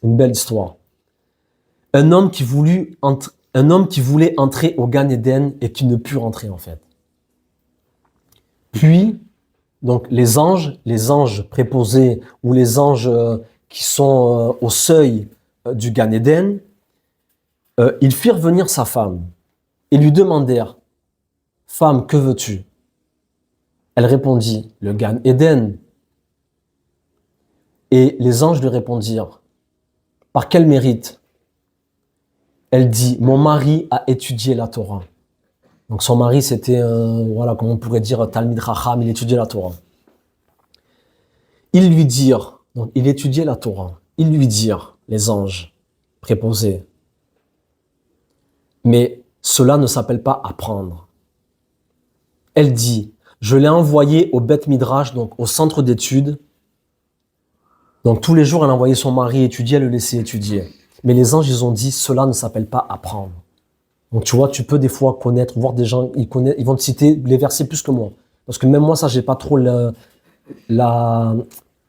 Une belle histoire. Un homme qui voulait entrer au Gan Eden et qui ne put rentrer, en fait. Puis, donc, les anges préposés ou les anges qui sont au seuil du Gan Eden, ils firent venir sa femme et lui demandèrent, « Femme, que veux-tu » Elle répondit, « Le Gan Eden » Et les anges lui répondirent, « Par quel mérite » Elle dit, « Mon mari a étudié la Torah. » Donc son mari, c'était, voilà, comme on pourrait dire, Talmid Racham, il étudiait la Torah. Ils lui dirent, donc il étudiait la Torah, ils lui dirent, les anges préposés, mais cela ne s'appelle pas apprendre. Elle dit, je l'ai envoyé au Beth Midrash, donc au centre d'études. Donc tous les jours, elle envoyait son mari étudier, elle le laissait étudier. Mais les anges, ils ont dit, cela ne s'appelle pas apprendre. Donc tu vois, tu peux des fois connaître, voir des gens, ils vont te citer les versets plus que moi. Parce que même moi, ça, j'ai pas trop la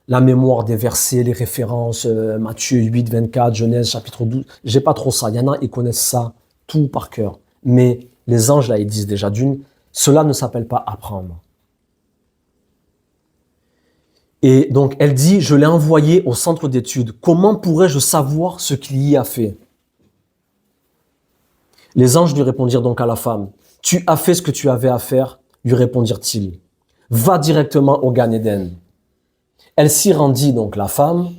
mémoire des versets, les références, Matthieu 8, 24, Genèse, chapitre 12. J'ai pas trop ça. Il y en a, ils connaissent ça, tout par cœur. Mais les anges, là, ils disent déjà d'une, cela ne s'appelle pas apprendre. Et donc, elle dit, je l'ai envoyé au centre d'études. Comment pourrais-je savoir ce qu'il y a fait? Les anges lui répondirent donc à la femme, tu as fait ce que tu avais à faire, lui répondirent-ils. Va directement au Gan Eden. Elle s'y rendit, donc la femme,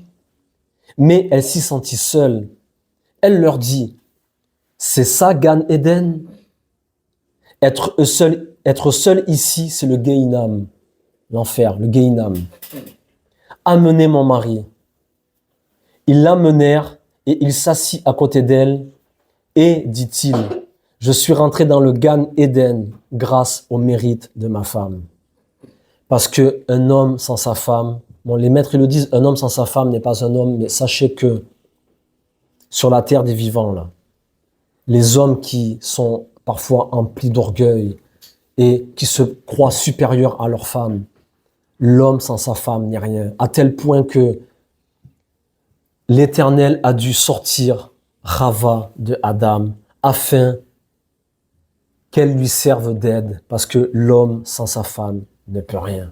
mais elle s'y sentit seule. Elle leur dit, c'est ça Gan Eden? Être seul ici, c'est le Gehinam, l'enfer, le Gehinam. Amenez mon mari. Ils l'amenèrent et il s'assit à côté d'elle et, dit-il, je suis rentré dans le Gan Eden grâce au mérite de ma femme. Parce que un homme sans sa femme, bon, les maîtres ils le disent, un homme sans sa femme n'est pas un homme, mais sachez que sur la terre des vivants, là, les hommes qui sont parfois emplis d'orgueil et qui se croient supérieurs à leur femme, l'homme sans sa femme n'est rien. À tel point que l'Éternel a dû sortir Chava de Adam afin qu'elle lui serve d'aide, parce que l'homme sans sa femme ne peut rien.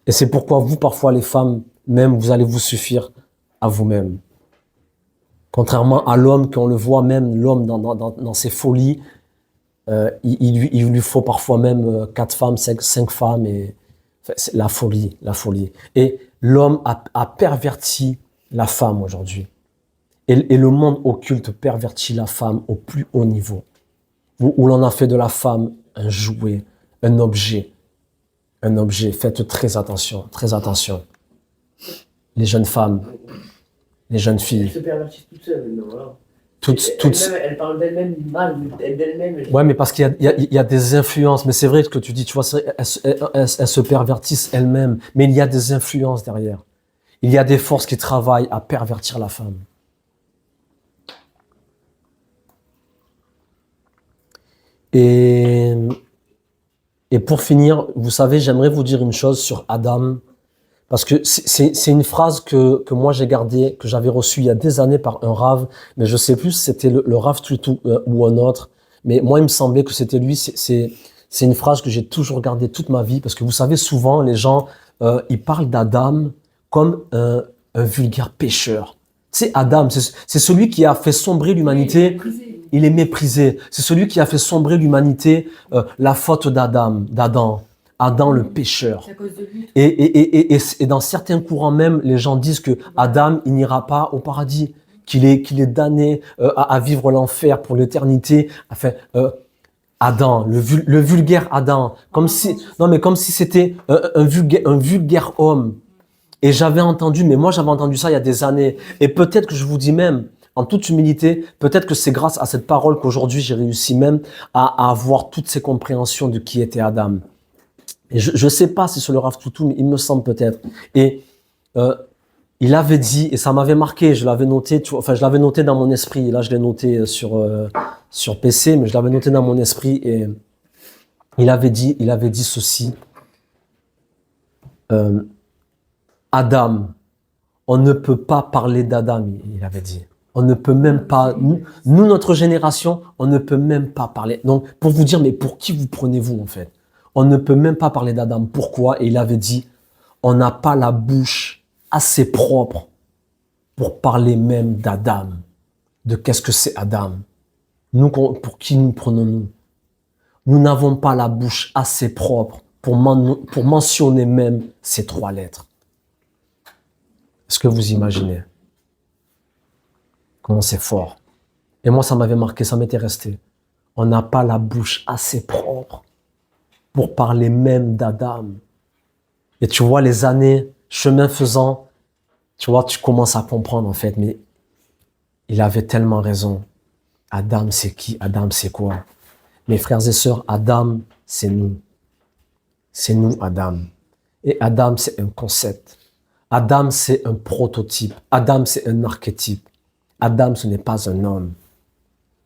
Et c'est pourquoi vous, parfois les femmes, même, vous allez vous suffire à vous-même. Contrairement à l'homme, qu'on le voit même, l'homme dans ses folies, il lui faut parfois même 4 femmes, 5 femmes, et enfin, c'est la folie. Et l'homme a perverti la femme aujourd'hui. Et le monde occulte pervertit la femme au plus haut niveau, où l'on a fait de la femme un jouet, un objet. Faites très attention. Les jeunes femmes, les jeunes filles. Elles se pervertissent toutes seules, non, voilà. Toutes. Elles parlent d'elles-mêmes mal, d'elles-mêmes. Ouais, mais parce qu'il y a des influences. Mais c'est vrai ce que tu dis, tu vois, elles se pervertissent elles-mêmes. Mais il y a des influences derrière. Il y a des forces qui travaillent à pervertir la femme. Et pour finir, vous savez, j'aimerais vous dire une chose sur Adam, parce que c'est une phrase que moi j'ai gardée, que j'avais reçue il y a des années par un rave, mais je sais plus si c'était le rave Tutu ou un autre, mais moi il me semblait que c'était lui. C'est une phrase que j'ai toujours gardée toute ma vie, parce que vous savez, souvent les gens, ils parlent d'Adam comme un vulgaire pécheur. Tu sais, Adam, c'est celui qui a fait sombrer l'humanité. Il est méprisé. C'est celui qui a fait sombrer l'humanité, la faute d'Adam, Adam le pécheur. C'est à cause de lui. Et dans certains courants même, les gens disent que Adam, il n'ira pas au paradis, qu'il est damné à vivre l'enfer pour l'éternité. Enfin, Adam, le vulgaire Adam, comme si c'était un vulgaire homme. Et j'avais entendu ça il y a des années. Et peut-être que je vous dis même, en toute humilité, peut-être que c'est grâce à cette parole qu'aujourd'hui j'ai réussi même à avoir toutes ces compréhensions de qui était Adam. Et je ne sais pas si c'est le Rav Tutu, mais il me semble peut-être. Et il avait dit, et ça m'avait marqué, je l'avais noté, je l'avais noté dans mon esprit. Là, je l'ai noté sur PC, mais je l'avais noté dans mon esprit. Et il avait dit ceci. Adam, on ne peut pas parler d'Adam, il avait dit. On ne peut même pas, nous, notre génération, on ne peut même pas parler. Donc, pour vous dire, mais pour qui vous prenez-vous en fait? On ne peut même pas parler d'Adam. Pourquoi? Et il avait dit, on n'a pas la bouche assez propre pour parler même d'Adam. De qu'est-ce que c'est Adam? Nous, pour qui nous prenons-nous? Nous n'avons pas la bouche assez propre pour mentionner même ces 3 lettres. Est-ce que vous imaginez comment c'est fort? Et moi, ça m'avait marqué, ça m'était resté. On n'a pas la bouche assez propre pour parler même d'Adam. Et tu vois, les années, chemin faisant, tu vois, tu commences à comprendre en fait, mais il avait tellement raison. Adam, c'est qui? Adam, c'est quoi? Mes frères et sœurs, Adam, c'est nous. C'est nous, Adam. Et Adam, c'est un concept. Adam, c'est un prototype. Adam, c'est un archétype. Adam, ce n'est pas un homme.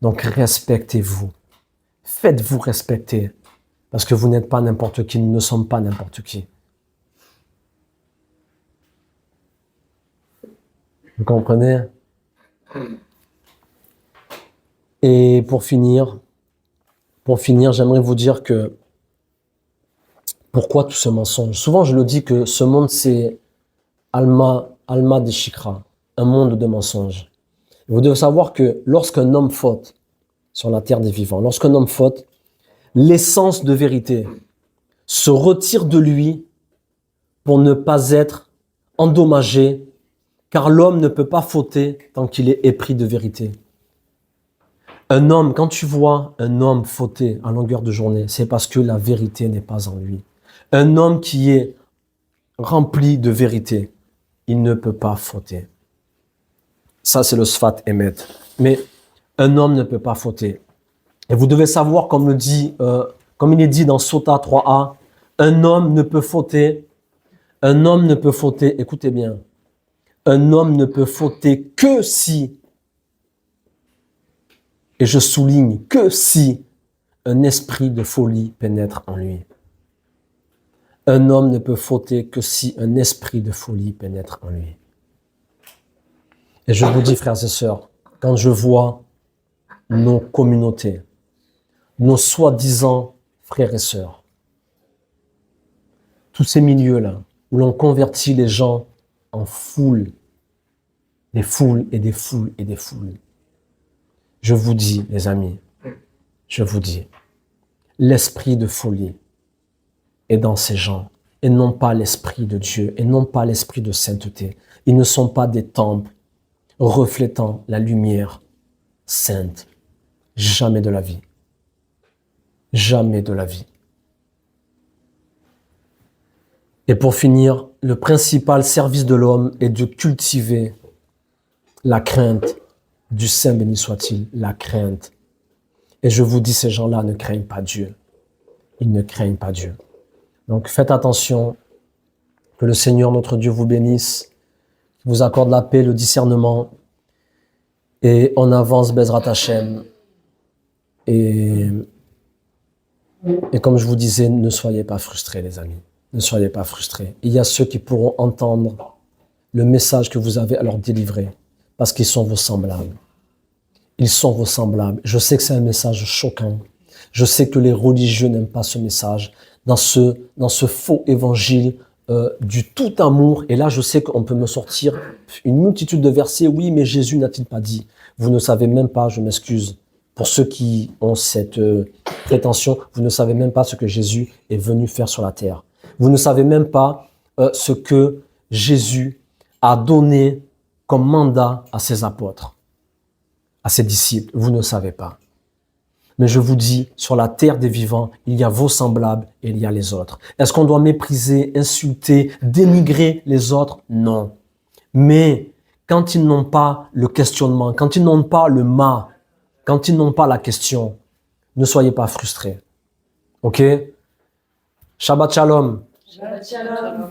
Donc, respectez-vous. Faites-vous respecter. Parce que vous n'êtes pas n'importe qui. Nous ne sommes pas n'importe qui. Vous comprenez? Et pour finir, j'aimerais vous dire que pourquoi tout ce mensonge? Souvent, je le dis que ce monde, c'est Alma de Shikra, un monde de mensonges. Vous devez savoir que lorsqu'un homme faute sur la terre des vivants, lorsqu'un homme faute, l'essence de vérité se retire de lui pour ne pas être endommagé, car l'homme ne peut pas fauter tant qu'il est épris de vérité. Un homme, quand tu vois un homme fauter à longueur de journée, c'est parce que la vérité n'est pas en lui. Un homme qui est rempli de vérité, il ne peut pas fauter. Ça, c'est le Sfat Emet. Mais un homme ne peut pas fauter. Et vous devez savoir, comme il est dit dans Sota 3a, un homme ne peut fauter. Un homme ne peut fauter, écoutez bien, un homme ne peut fauter que si, et je souligne que si, un esprit de folie pénètre en lui. Un homme ne peut fauter que si un esprit de folie pénètre en lui. Et je vous dis, frères et sœurs, quand je vois nos communautés, nos soi-disant frères et sœurs, tous ces milieux-là, où l'on convertit les gens en foules, des foules et des foules et des foules. Je vous dis, les amis, je vous dis, l'esprit de folie est dans ces gens, et non pas l'esprit de Dieu, et non pas l'esprit de sainteté. Ils ne sont pas des temples reflétant la lumière sainte. Jamais de la vie. Jamais de la vie. Et pour finir, le principal service de l'homme est de cultiver la crainte du Saint béni soit-il, la crainte. Et je vous dis, ces gens-là ne craignent pas Dieu. Ils ne craignent pas Dieu. Donc faites attention, que le Seigneur notre Dieu vous bénisse, qu'il vous accorde la paix, le discernement, et on avance Bezrat Hashem. Et comme je vous disais, ne soyez pas frustrés, les amis. Ne soyez pas frustrés. Il y a ceux qui pourront entendre le message que vous avez à leur délivrer, parce qu'ils sont vos semblables. Ils sont vos semblables. Je sais que c'est un message choquant. Je sais que les religieux n'aiment pas ce message. Dans ce faux évangile du tout amour. Et là, je sais qu'on peut me sortir une multitude de versets. Oui, mais Jésus n'a-t-il pas dit? Vous ne savez même pas, je m'excuse. Pour ceux qui ont cette prétention, vous ne savez même pas ce que Jésus est venu faire sur la terre. Vous ne savez même pas ce que Jésus a donné comme mandat à ses apôtres, à ses disciples. Vous ne savez pas. Mais je vous dis, sur la terre des vivants, il y a vos semblables et il y a les autres. Est-ce qu'on doit mépriser, insulter, dénigrer les autres? Non. Mais quand ils n'ont pas le questionnement, quand ils n'ont pas le ma, quand ils n'ont pas la question, ne soyez pas frustrés. Ok? Shabbat Shalom. Shabbat shalom.